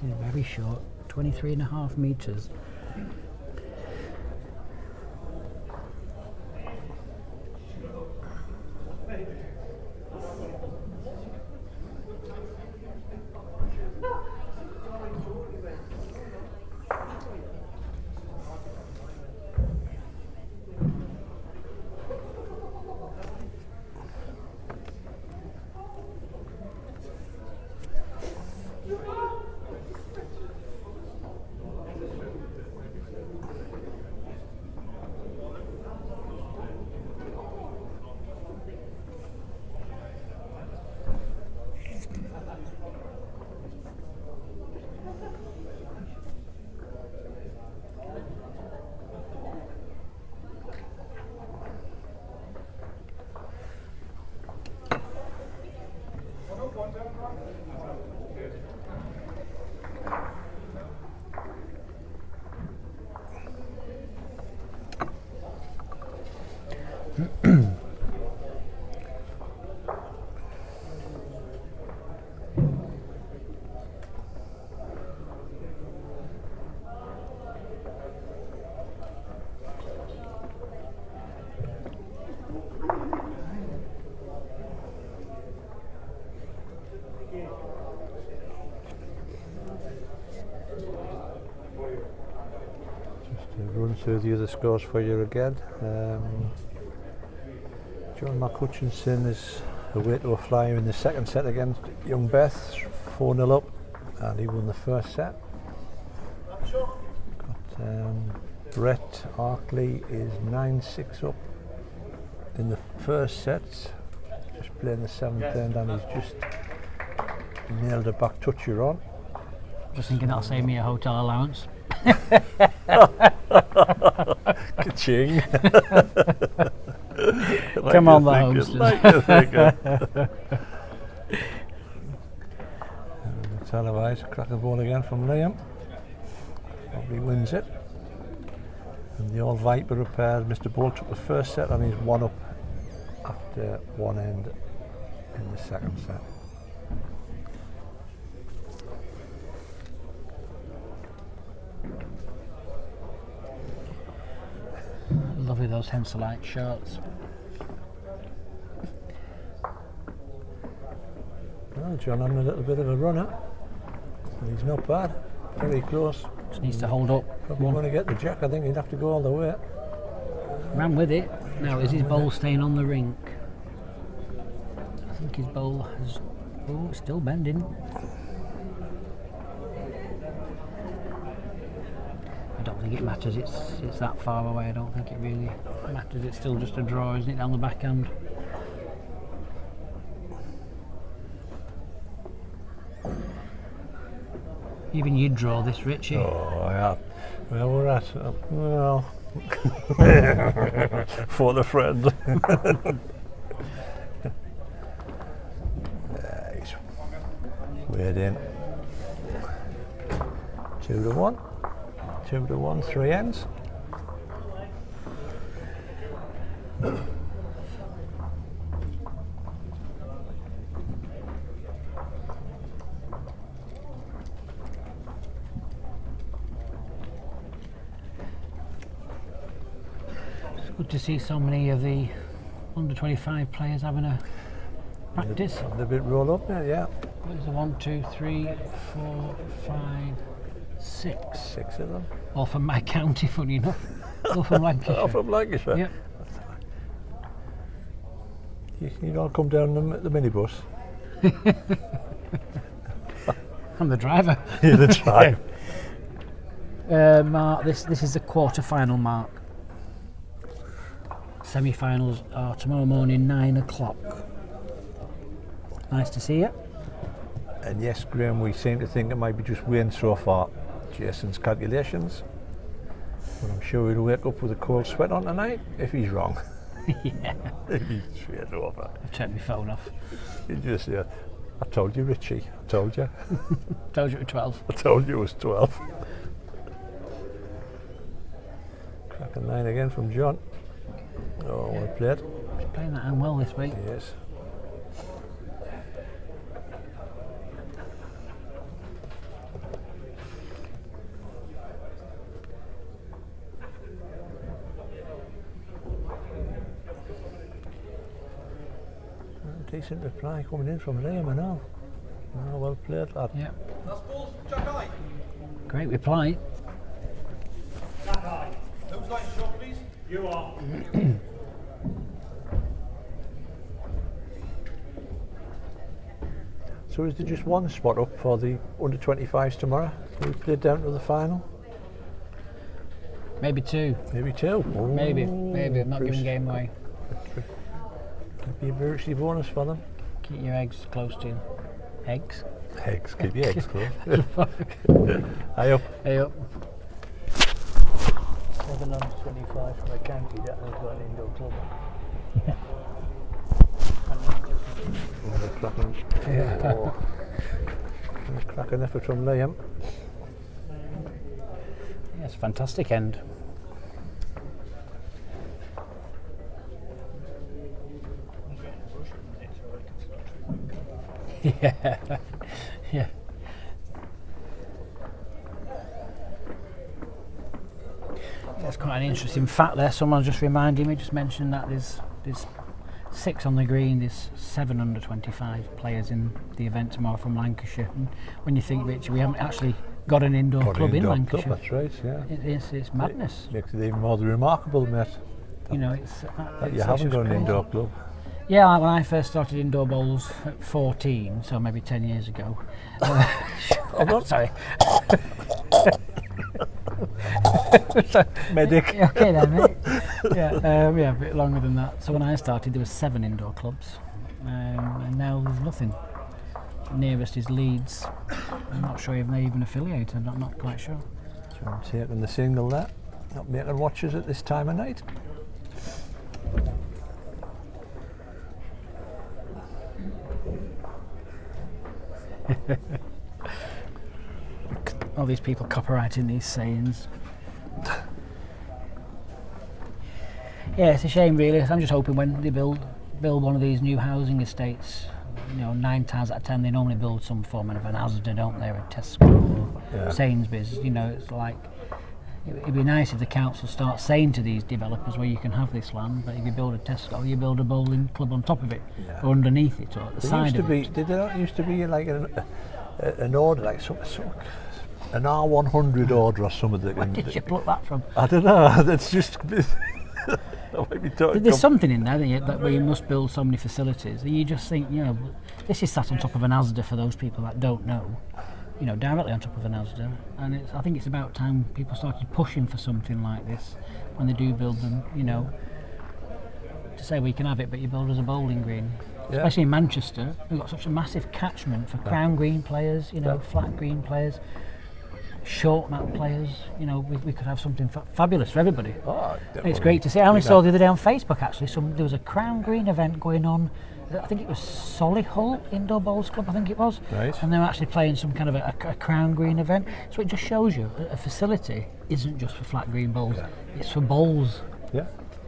It's very short, 23.5 metres. run through the other scores for you again. John Hutchinson is away to a flyer in the second set against Young Beth, 4-0 up, and he won the first set. Got Brett Arkley is 9-6 up in the first set, just playing the 7th end, and he's just nailed a back toucher on. Just thinking that'll save me a hotel allowance. Ka-ching. Come on, the homesters. Televised, crack the ball again from Liam. Probably wins it. And the old Viper repaired. Mr. Ball took the first set and he's 1 up after one end in the second set. Lovely those Henselite shorts. Well, John having a little bit of a runner. He's not bad. Very close. Just needs to hold up. Probably going to get the jack. I think he'd have to go all the way. Ran with it. Now, is his bowl staying on the rink? I think his bowl has... Oh, it's still bending. I don't think it matters. It's that far away. I don't think it really matters. It's still just a draw, isn't it, down the backhand? Even you'd draw this, Richie. Oh, yeah. Well, we're at... well... for the friend. He's weighed in. 2-1. 2-1, 3 ends. It's good to see so many of the under 25 players having a practice. They're a bit rolled up there, yeah. There's a 1, 2, 3, 4, 5, 6. 6 of them. All from my county, funny enough. All from Lancashire. All from Lancashire? Yep. You don't come down the minibus? I'm the driver. You're the driver. Mark, this is the quarter-final mark. Semi-finals are tomorrow morning, 9 o'clock. Nice to see you. And yes, Graham, we seem to think it might be just weighing so far. Jason's calculations. But I'm sure he'll wake up with a cold sweat on tonight if he's wrong. Yeah. He's straight over. I've turned my phone off. You just say, I told you, Richie. I told you. Told you it was 12. I told you it was 12. Cracking 9 again from John. Oh, well played. He's playing that hand well this week. Yes. Decent reply coming in from Liam and all. Oh, well played, lad. Yeah. Last ball, Jack High. Great reply. Jack High. Who's line short, please? You are. So is there just one spot up for the under 25s tomorrow? We played down to the final? Maybe 2. Maybe 2. Oh, Maybe. I'm not giving game away. Could be a virtually bonus for them. Keep your eggs close to you. Eggs? Eggs, keep your eggs close. High up. Hey up. 7 on 25 from a county that has got an indoor club. Cracking effort from Liam. Yes, fantastic end. Yeah. Yeah. That's quite an interesting fact there. Someone just reminded me, just mentioned that there's 6 on the green, there's 7 under 25 players in the event tomorrow from Lancashire. And when you think, Richard, we haven't actually got an indoor Got an club indoor in club, Lancashire. that's right, yeah. It's madness. Makes it even more remarkable, mate. You know, it's That you it's haven't just got an crazy. indoor club. Yeah, when I first started indoor bowls at 14, so maybe 10 years ago. Sorry. Medic. Okay then, mate. Yeah, a bit longer than that. So when I started, there were 7 indoor clubs, and now there's nothing. Nearest is Leeds. I'm not sure if they're even affiliated. I'm not quite sure. So I'm taking the single there. Not making watches at this time of night. All these people copyrighting these sayings. Yeah, it's a shame really. I'm just hoping when they build one of these new housing estates, you know, 9 times out of 10 they normally build some form of an Asda, don't they, or a Tesco or Sainsbury's. You know, it's like, it'd be nice if the council starts saying to these developers, well, you can have this land, but if you build a Tesco, you build a bowling club on top of it, or underneath it, or at the side of it. Did there not used to be like an order, like some an R100 order or something? Where did you pluck that from? I don't know. That's just. There's something in there that where you must build so many facilities. You just think, you know, this is sat on top of an Asda for those people that don't know. You know, directly on top of an Asda, and I think it's about time people started pushing for something like this when they do build them. You know, to say we can have it, but you build us a bowling green. Yeah. Especially in Manchester, we've got such a massive catchment for crown green players. You know, flat green players, short mat players. You know, we could have something fabulous for everybody. Oh, it's great to see. I only saw the other day on Facebook actually. There was a crown green event going on. I think it was Solihull Indoor Bowls Club, I think it was. Right. And they were actually playing some kind of a crown green event. So it just shows you that a facility isn't just for flat green bowls, it's for bowls. Yeah.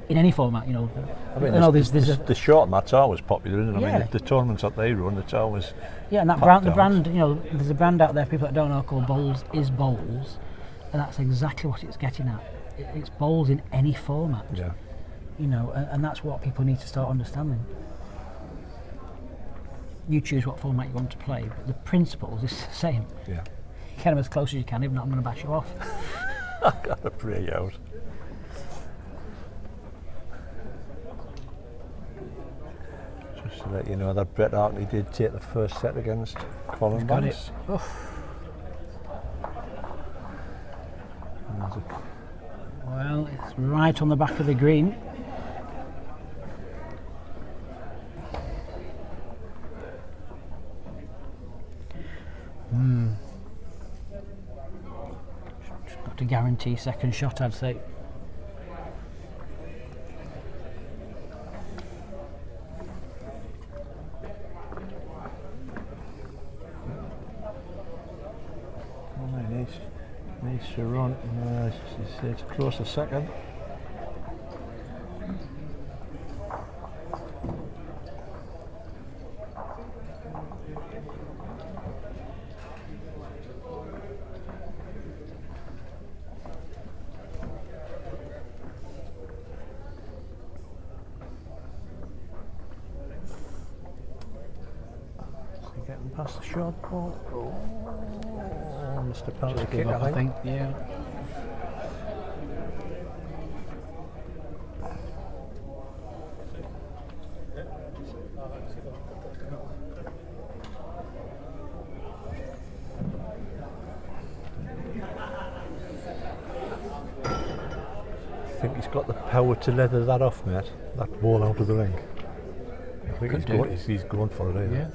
In any format, you know. I mean, the short mat's always popular, isn't it? Yeah. I mean, the tournaments that they run, it's always. Yeah, and that brand, you know, there's a brand out there people that don't know called Bowls is Bowls, and that's exactly what it's getting at. It's bowls in any format. Yeah. You know, and that's what people need to start understanding. You choose what format you want to play, but the principles is the same. Yeah. You get them as close as you can, if not I'm going to bash you off. I gotta pray out. Just to let you know that Brett Hartley did take the first set against Colin Got Banks. it. Oof. Well, it's right on the back of the green. Just got to guarantee second shot, I'd say. Needs to run. It's close to second. Getting past the short ball. Oh, Mr. Penalty kick, I think. Yeah. I think he's got the power to leather that off, mate. That ball out of the ring. I think he's going for it, Yeah.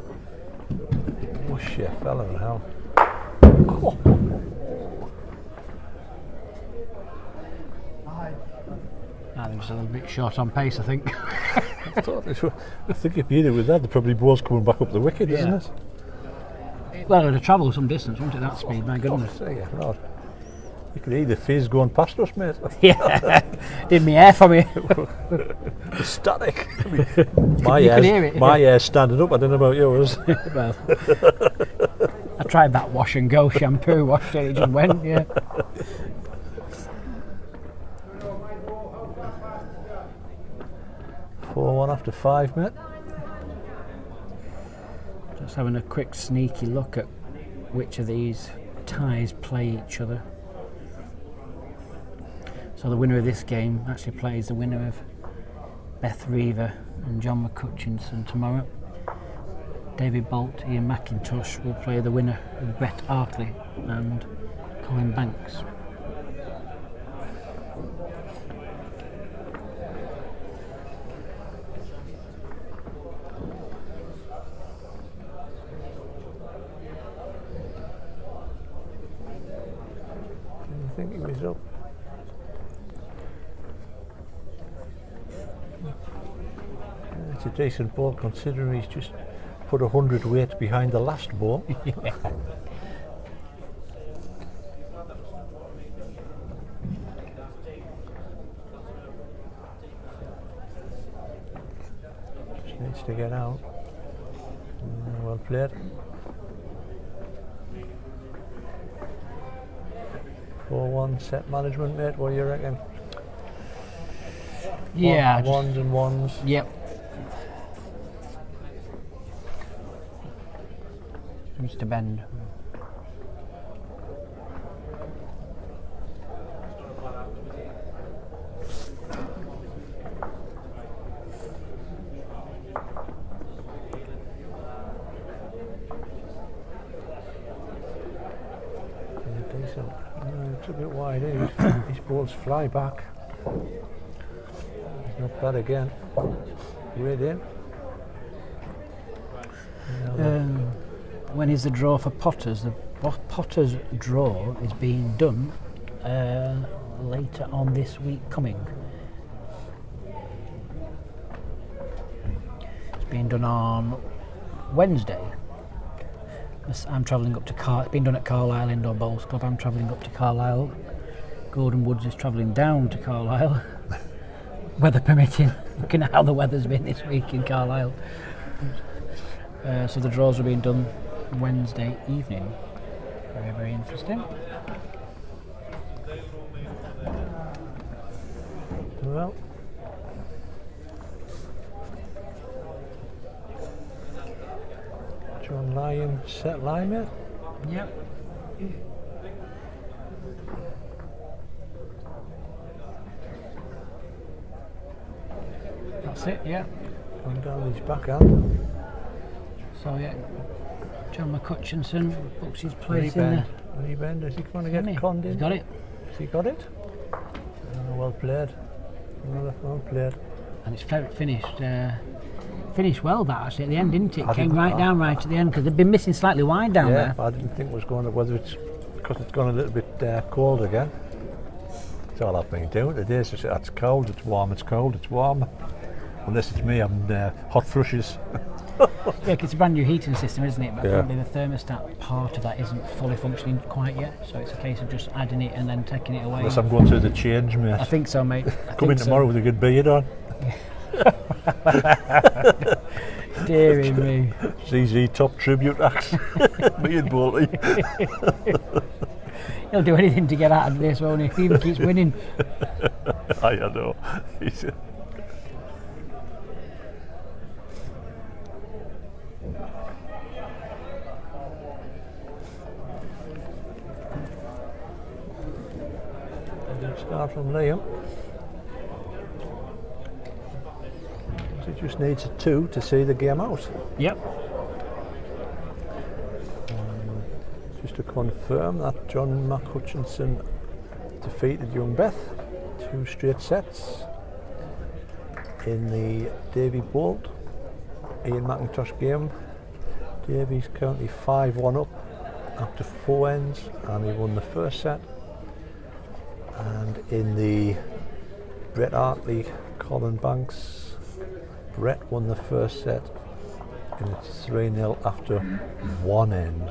Oh shit, fella in hell. Oh. I think it's a little bit short on pace, I think. I think if you did it with that, the probably ball's coming back up the wicket, isn't it? Well, it would have travelled some distance, wouldn't it, that speed, my goodness. Lord. You could hear the fizz going past us, mate. Yeah, did me air for me. It's static. I mean, you could hear it. My hair's standing up, I don't know about yours. Well, I tried that wash and go shampoo, washed it just went, yeah. One after 5, mate. Just having a quick sneaky look at which of these ties play each other. So the winner of this game actually plays the winner of Beth Reaver and John McCutcheon tomorrow. David Bolt, Ian McIntosh will play the winner of Brett Arkley and Colin Banks. I think he was up. It's a decent ball considering he's just put 100 weight behind the last ball. Yeah. Just needs to get out. Well played. 4-1 set management, mate. What do you reckon? Yeah. Ones and ones. Yep. Needs to bend. Decent. It's a bit wide. His balls fly back. Not bad again. Weighed in. When is the draw for Potters? The Potters draw is being done later on this week coming. It's being done on Wednesday. I'm travelling up to it's been done at Carlisle Indoor Bowls Club. I'm travelling up to Carlisle. Gordon Woods is travelling down to Carlisle. Weather permitting. Looking at how the weather's been this week in Carlisle. So the draws are being done Wednesday evening. Very, very interesting. Well, John Lyon set line, mate. Yep. That's it, yeah. Going down his backhand. So yeah, John McCutcheon books his place in there. Rebend, is he going to get conned in? He's got it. Has he got it? Well played. Well played. And it's finished. Finished well, that actually at the end, didn't it? Came right down right at the end because they've been missing slightly wide down there. I didn't think it was going to, whether it's because it's gone a little bit cold again. That's all I've been doing today. So it's cold, it's warm, it's cold, it's warm. Unless it's me, I'm hot flushes. Yeah, 'cause it's a brand new heating system, isn't it? But Yeah. apparently the thermostat part of that isn't fully functioning quite yet. So it's a case of just adding it and then taking it away. Unless I'm going through the change, mate. I think so, mate. Come in tomorrow with a good beard on. Deary me. ZZ Top tribute acts. Me and Bolty. He'll do anything to get out of this, won't he? He even keeps winning. I know. Start from Liam. It just needs a 2 to see the game out. Yep. Just to confirm that John McCutcheon defeated Young Beth 2 straight sets in the Davy Bolt Ian McIntosh game. Davy's currently 5-1 up after 4 ends and he won the first set. And in the Brett Arkley Colin Banks, Brett won the first set and it's 3-0 after 1 end.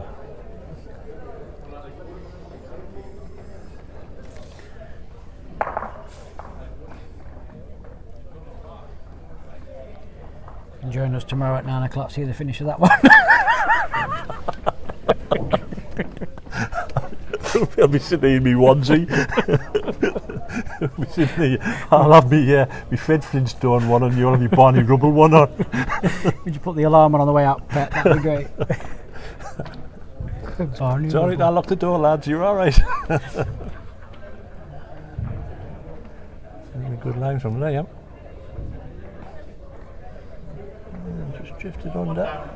Join us tomorrow at 9 o'clock, see the finish of that one. I'll be sitting here in my onesie. I'll have me Fred Flintstone one and you'll have me Barney Rubble one on. Would you put the alarm on the way out, Pet? That'd be great. Barney. It's alright, I'll lock the door, lads, you're alright. A good line from there, yeah. And just drifted under.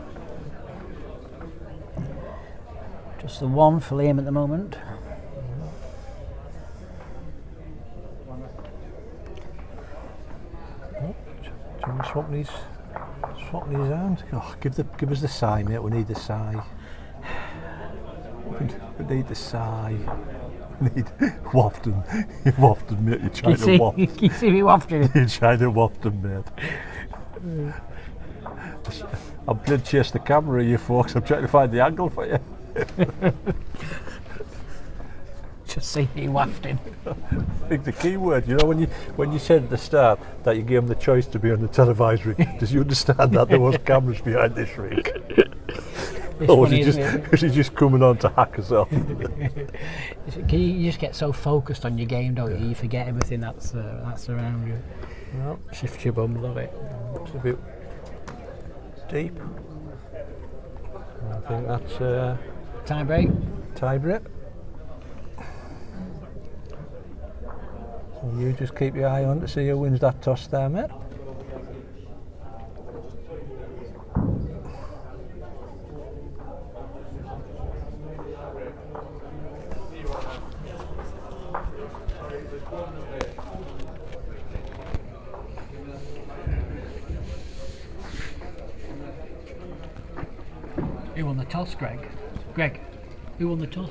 Just the one for Liam at the moment. Johnny swapping his arms. Oh, give us the sigh, mate. We need the sigh. We need the sigh. We need wafting. You're wafting, mate. You're trying to waft. Can you see me wafting? You're trying to waft him, mate. I'm playing chase the camera, you folks. I'm trying to find the angle for you. Just see me wafting. I think the key word, you know, when you said at the start that you gave him the choice to be on the televised ring, does you understand that there was cameras behind this ring? Or was he just coming on to hack us off? You just get so focused on your game, don't you? You forget everything that's around you. Well, Shift your bum, love it. it's a bit deep. I think that's Tie break. tie break. So you just keep your eye on to see who wins that toss there, mate. Who won the toss, Greg? Greg, who won the toss?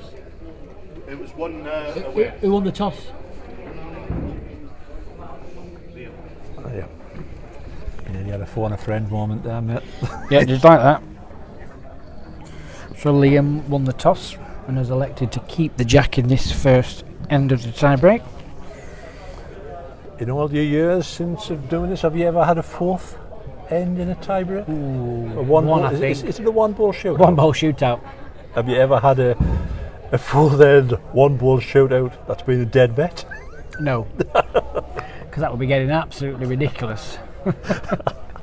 It was one away. Who won the toss? Oh, yeah. You had a phone a friend moment there, mate. Yeah, just like that. So Liam won the toss and has elected to keep the jack in this first end of the tie break. In all your years since of doing this, have you ever had a fourth end in a tie break? One, I think. Is it a one ball shootout? One ball shootout. Have you ever had a full end one ball shootout that's been a dead bet? No. Because that would be getting absolutely ridiculous.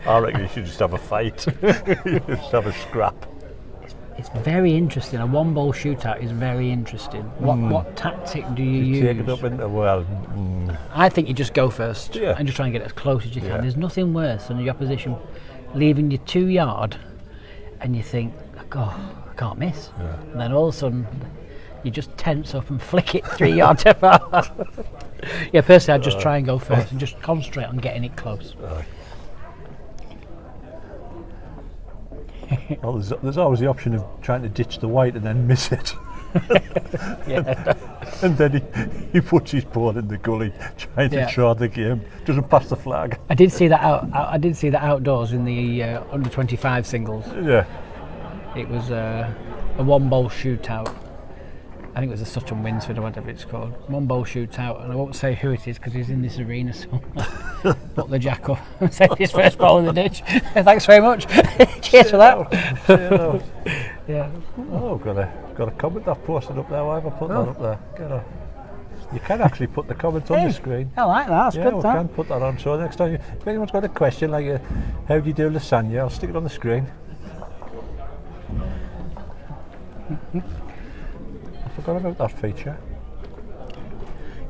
I reckon you should just have a fight. Just have a scrap. It's very interesting. A one ball shootout is very interesting. What tactic do you use? Take it up into, well, I think you just go first Yeah. and just try and get as close as you can. Yeah. There's nothing worse than the opposition leaving you 2 yard and you think, oh, I can't miss. Yeah. And then all of a sudden you just tense up and flick it 3 yards apart. Yeah, personally I'd just try and go first and just concentrate on getting it close. well, there's always the option of trying to ditch the white and then miss it. Yeah. And then he puts his ball in the gully trying to Yeah. draw the game. Doesn't pass the flag. I did see that outdoors in the under 25 singles. Yeah. It was a one bowl shootout. I think it was a Sutton Winsford or whatever it's called. One bowl shootout, and I won't say who it is because he's in this arena somewhere. Put the jack up and sent his first ball in the ditch. Thanks very much. Cheers for that. Yeah. Oh, got a comment I've posted up there. Why have I put that up there? Get off. You can actually put the comment on the screen. I like that. That's Yeah, good. we That. can put that on. So next time, if anyone's got a question like, how do you do lasagna? I'll stick it on the screen. I forgot about that feature.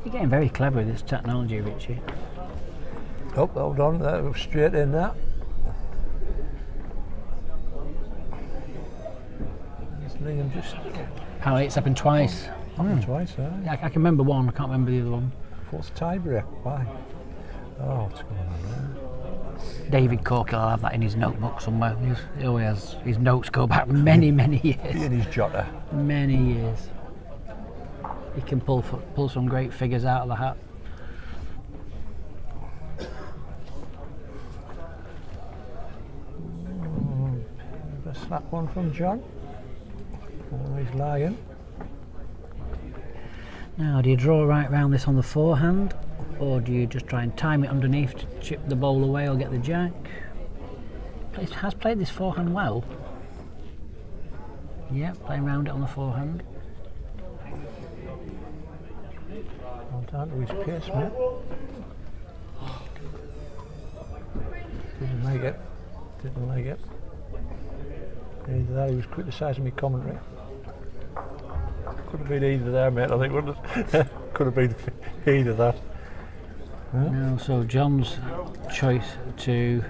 You're getting very clever with this technology, Richie. Oh, hold on, that was straight in there. Liam just Apparently it's happened twice. happened twice, huh? Yeah, I can remember one. I can't remember the other one. Fourth tie break. Why? Oh, what's going on there? David Cork will have that in his notebook somewhere. He always has. His notes go back many, many He years. and his jotter. Many years. He can pull some great figures out of the hat. A slap one from John. Oh, he's lying. Now, do you draw right round this on the forehand, or do you just try and time it underneath to chip the bowl away or get the jack? He has played this forehand well. Yeah, playing round it on the forehand. Well down to his pace, mate. Didn't like it. Didn't like it. Either that, he was criticising me commentary. Could have been either there, mate, I think, wouldn't it? Could have been either that. Now, so John's choice to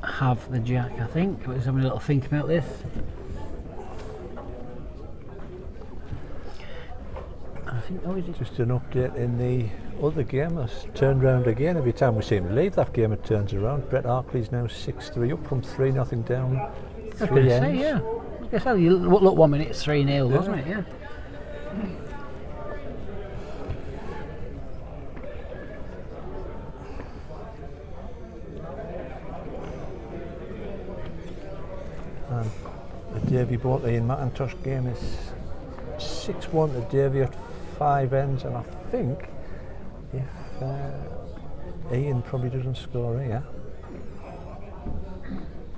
have the jack, I think. Let's have a little think about this. I think, oh, is it? Just an update in the other game. It's turned round again. Every time we seem to leave that game, it turns around. Brett Harkley's now 6-3 up from 3-0 down. I was going to say, yeah. I guess you look 1 minute, it's 3-0, wasn't it? Yeah. And the Davy Boltley and Macintosh game is 6-1 to Davy at 5 ends, and I think if Ian probably doesn't score here,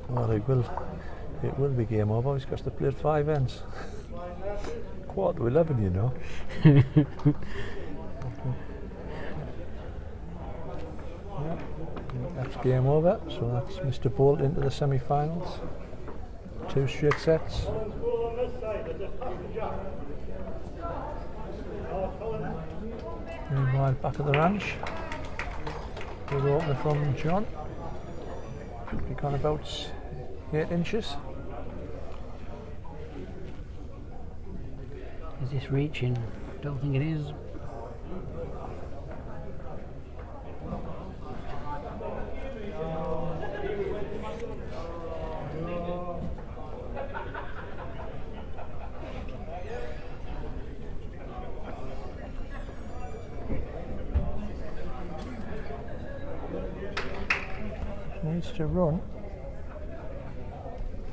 well, it will be game over. He's got to play at 5 ends. 11, you know. Yeah, that's game over. So that's Mr. Bolt into the semi-finals. 2 straight sets. Meanwhile, back at the ranch, good opener from John. We've gone about 8 inches. Is this reaching? Don't think it is. Needs to run.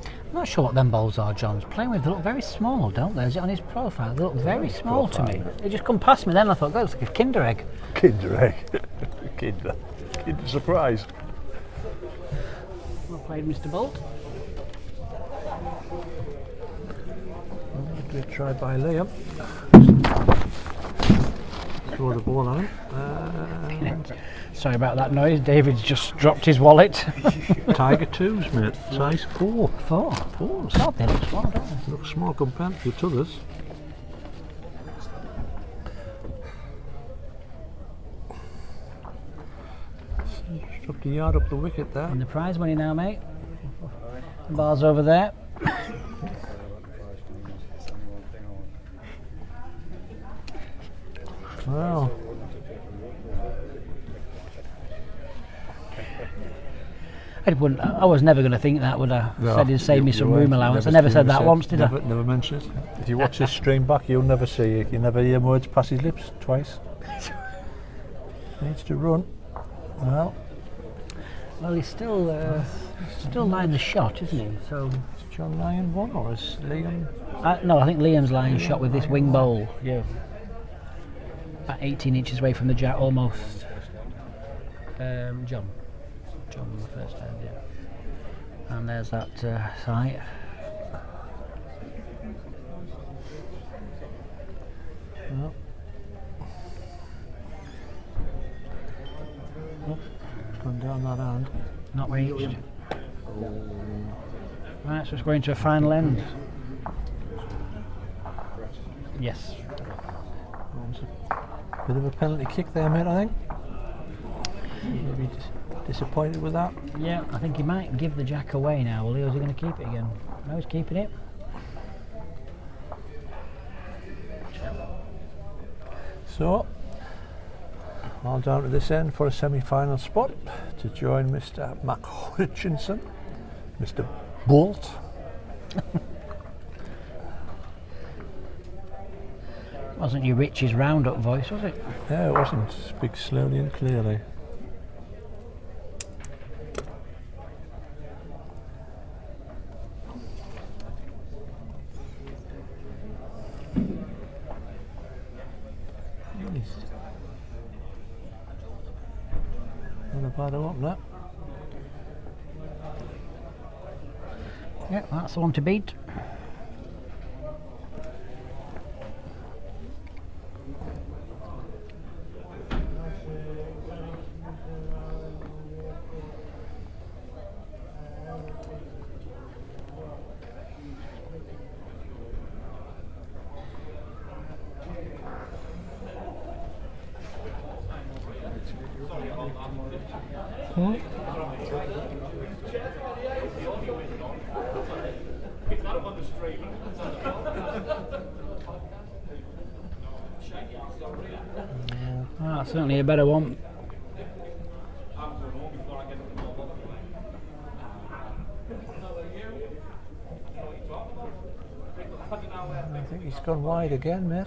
I'm not sure what them balls are John's playing with. They look very small, don't they? Is it on his profile? They look very small to me. They just come past me then, I thought, God, it's like a Kinder egg. Kinder egg. Kinder surprise. Well played, Mr. Bolt. Good try by Liam. Throw the ball on him. Sorry about that noise. David's just dropped his wallet. Tiger 2s, mate. Size 4. 4? 4s. God, they look small, don't they? Look small compared to the others. Just up the yard, up the wicket there. And the prize money now, mate. The bar's over there. Well, I was never going to think that, would I? no, Said he'd save me some room allowance. I never never said that once, did I? Never mentioned it. If you watch this stream back, you'll never see it. You never hear words pass his lips twice. Needs to run. Well, He's still lying the shot, isn't he? So is John Lyon one or is Liam? no, I think Liam's lying shot with this wing bowl. Yeah. About 18 inches away from the jack, almost. John on the first end, yeah. And there's that sight. No. Oh, gone down that hand. Not reached. Right, so it's going to a final end. Yes. Bit of a penalty kick there, mate, I think. Maybe disappointed with that. Yeah, I think he might give the jack away now, will he? Or is he going to keep it again? No, he's keeping it. So, all down to this end for a semi-final spot to join Mr. Nicholson, Mr. Bolt. Wasn't your Rich's roundup voice, was it? Yeah, it wasn't. Speak slowly and clearly. Not a bad opener. Yeah, that's the one to beat. That's certainly a better one. I think he's gone wide again, mate.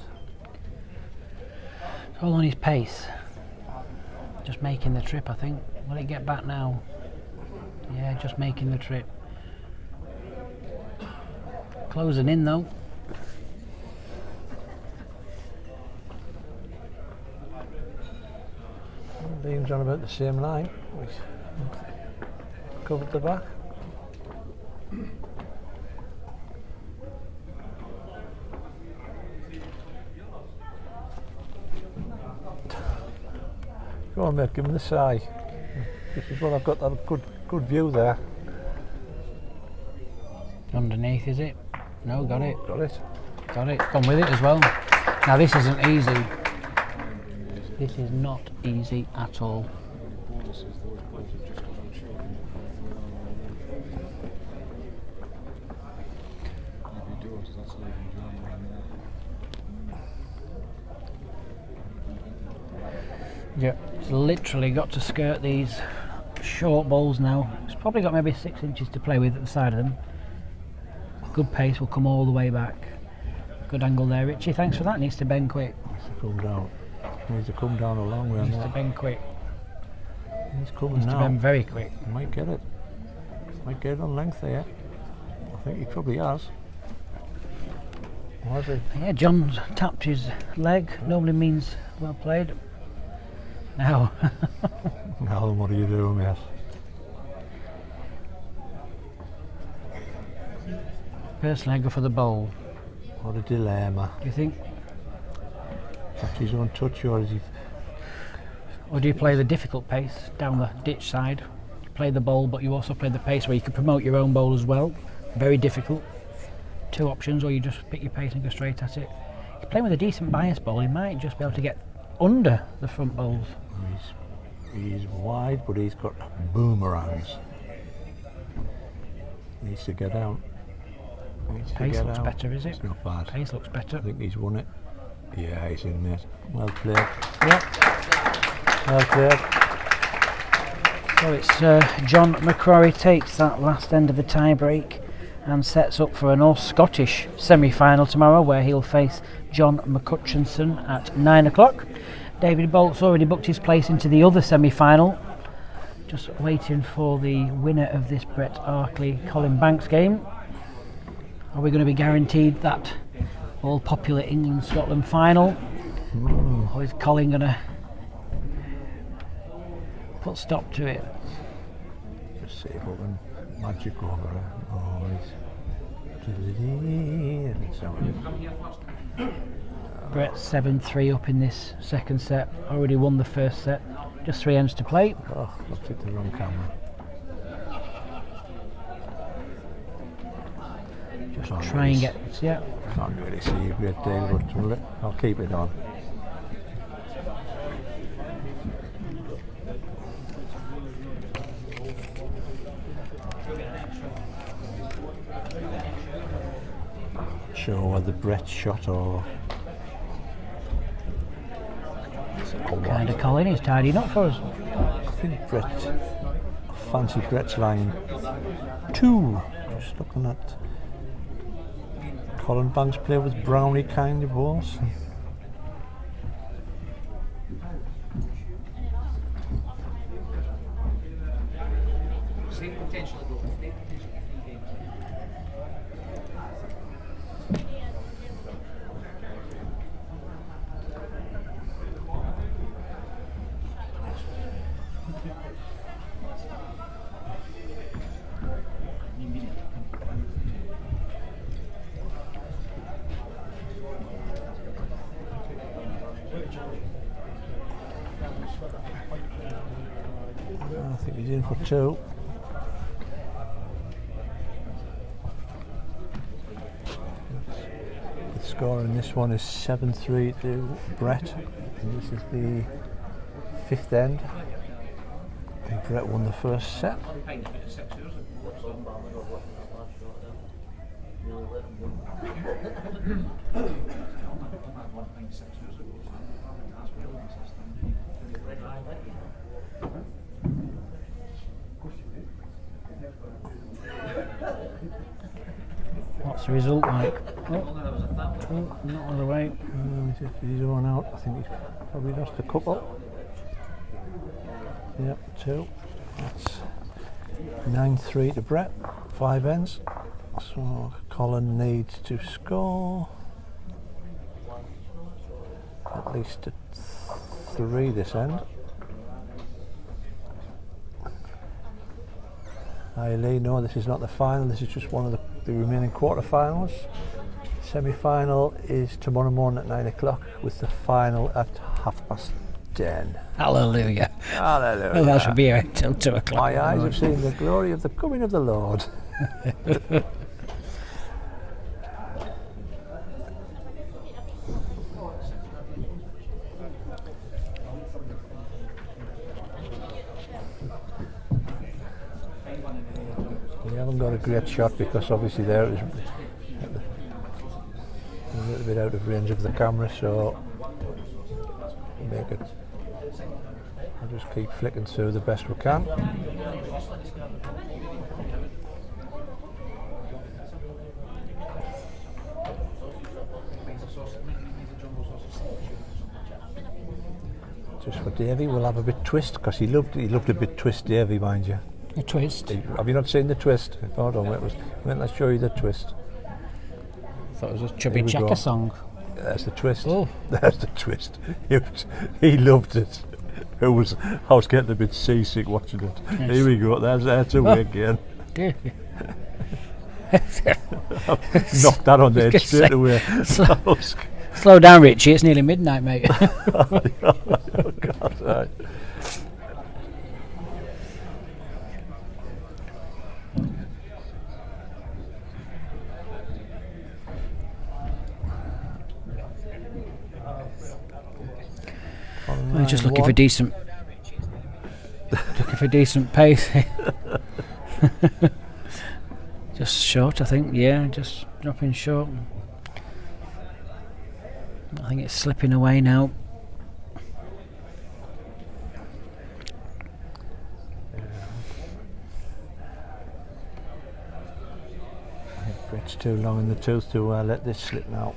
It's all on his pace. Just making the trip, I think. Will it get back now? Yeah, just making the trip. Closing in though. Liam's on about the same line. Covered the back. Go on, mate, give him the sigh. This is what I've got, that good view there. Underneath, is it? No, got it. Got it. Got it. Gone with it as well. Now this isn't easy. This is not easy at all. Yeah, it's literally got to skirt these short balls now. It's probably got maybe 6 inches to play with at the side of them. Good pace, will come all the way back. Good angle there, Richie. Thanks for that. Needs to bend quick. Needs to come down. Needs to come down a long way. Needs to bend quick. He's coming Needs now. to bend very quick. He might get it. Might get it on length there. I think he probably has. Has he? Yeah, John's tapped his leg. Normally means well played. Now. Now what do you do, mate? Personally, I go for the bowl. What a dilemma. Do you think? That's his own touch, or is he? Or do you play the difficult pace down the ditch side? You play the bowl, but you also play the pace where you can promote your own bowl as well. Very difficult. 2 options, or you just pick your pace and go straight at it. If you're playing with a decent bias bowl, you might just be able to get under the front bowls. He's wide, but he's got boomerangs. Needs to get out. Pace looks better, is it? It's not bad. Pace looks better. I think he's won it. Yeah, he's in, mate. Well played. Yep. Well played. So it's John McCrorie takes that last end of the tie break and sets up for an all-Scottish semi-final tomorrow, where he'll face John McCutcheon at 9 o'clock. David Bolt's already booked his place into the other semi-final. Just waiting for the winner of this Brett Arkley-Colin Banks game. Are we going to be guaranteed that all-popular England-Scotland final? Or is Colin going to put stop to it? Just see if we can magic over it. Oh, he's... Brett 7-3 up in this second set. Already won the first set. Just 3 ends to play. Oh, looked at the wrong camera. Just try and get... Yeah. Can't really see a great deal, but I'll keep it on. Sure whether Brett shot or Kind of Colin, he's tidying up for us. I think fancy Brett's line 2. Just looking at Colin Banks play with brownie kind of balls. I think he's in for 2. The score in this one is 7-3 to Brett, and this is the 5th end. Brett won the first set. What's the result like? Oh, not all the way. He's on out. I think he's probably lost a couple. Yep, 2. That's 9-3 to Brett. 5 ends. So Colin needs to score at least a 3 this end. Hi Lee, no, this is not the final. This is just one of the remaining quarterfinals. Semi-final is tomorrow morning at 9 o'clock with the final at 10:30. Hallelujah. Hallelujah. Well, that should be here till 2 o'clock. My eyes have seen the glory of the coming of the Lord. We haven't got a great shot because obviously there is a little bit out of range of the camera, so make it. I'll just keep flicking through the best we can. Just for Davey, we'll have a bit twist because he loved a bit twist, Davey, mind you. A twist? Have you not seen the twist? Hold on, let's show you the twist. I thought it was a Chubby Checker song. There's the twist. Oh. There's the twist. He loved it. I was getting a bit seasick watching it. Yes. Here we go. There's a way again. Knocked that on the head straight away. Slow down, Richie. It's nearly midnight, mate. Oh God! Right. I'm just looking for decent pace. Just short, I think. Yeah, just dropping short. I think it's slipping away now. I think Brett's too long in the tooth to let this slip now.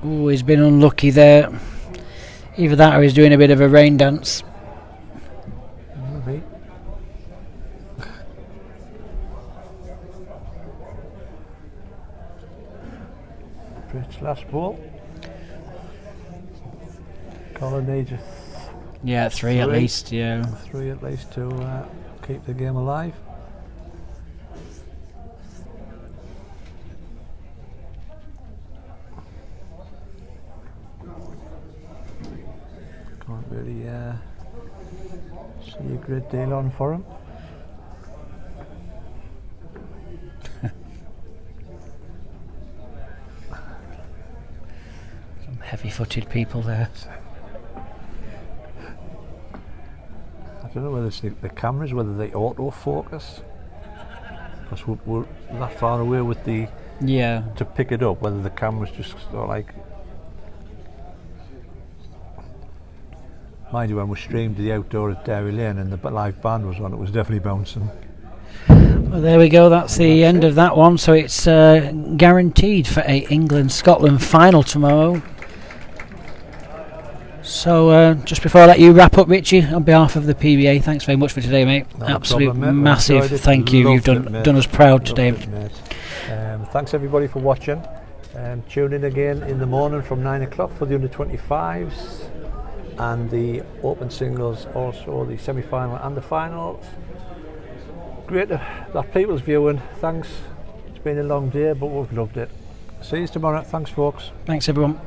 Oh, he's been unlucky there. Either that or he's doing a bit of a rain dance. Maybe. Brett's last ball. Colin needs a 3 at least. Yeah, 3 at least to keep the game alive. Can't really see a great deal on for him. Some heavy-footed people there. I don't know whether it's the cameras, whether they autofocus, because we're that far away with the to pick it up. Whether the cameras just sort of like. Mind you, when we streamed the outdoor at Dairy Lane and the live band was on, it was definitely bouncing. Well, there we go. That's the end of that one. So it's guaranteed for a England-Scotland final tomorrow. So just before I let you wrap up, Richie, on behalf of the PBA, thanks very much for today, mate. Not a Absolute problem, mate. massive Enjoyed it. thank you. You've Loved it, mate. done us proud Loved today. it, mate. Thanks everybody for watching. Tune in again in the morning from 9 o'clock for the under 25s and the open singles, also the semi-final and the finals. Great that people's viewing. Thanks. It's been a long day, but we've loved it. See you tomorrow. Thanks, folks. Thanks, everyone.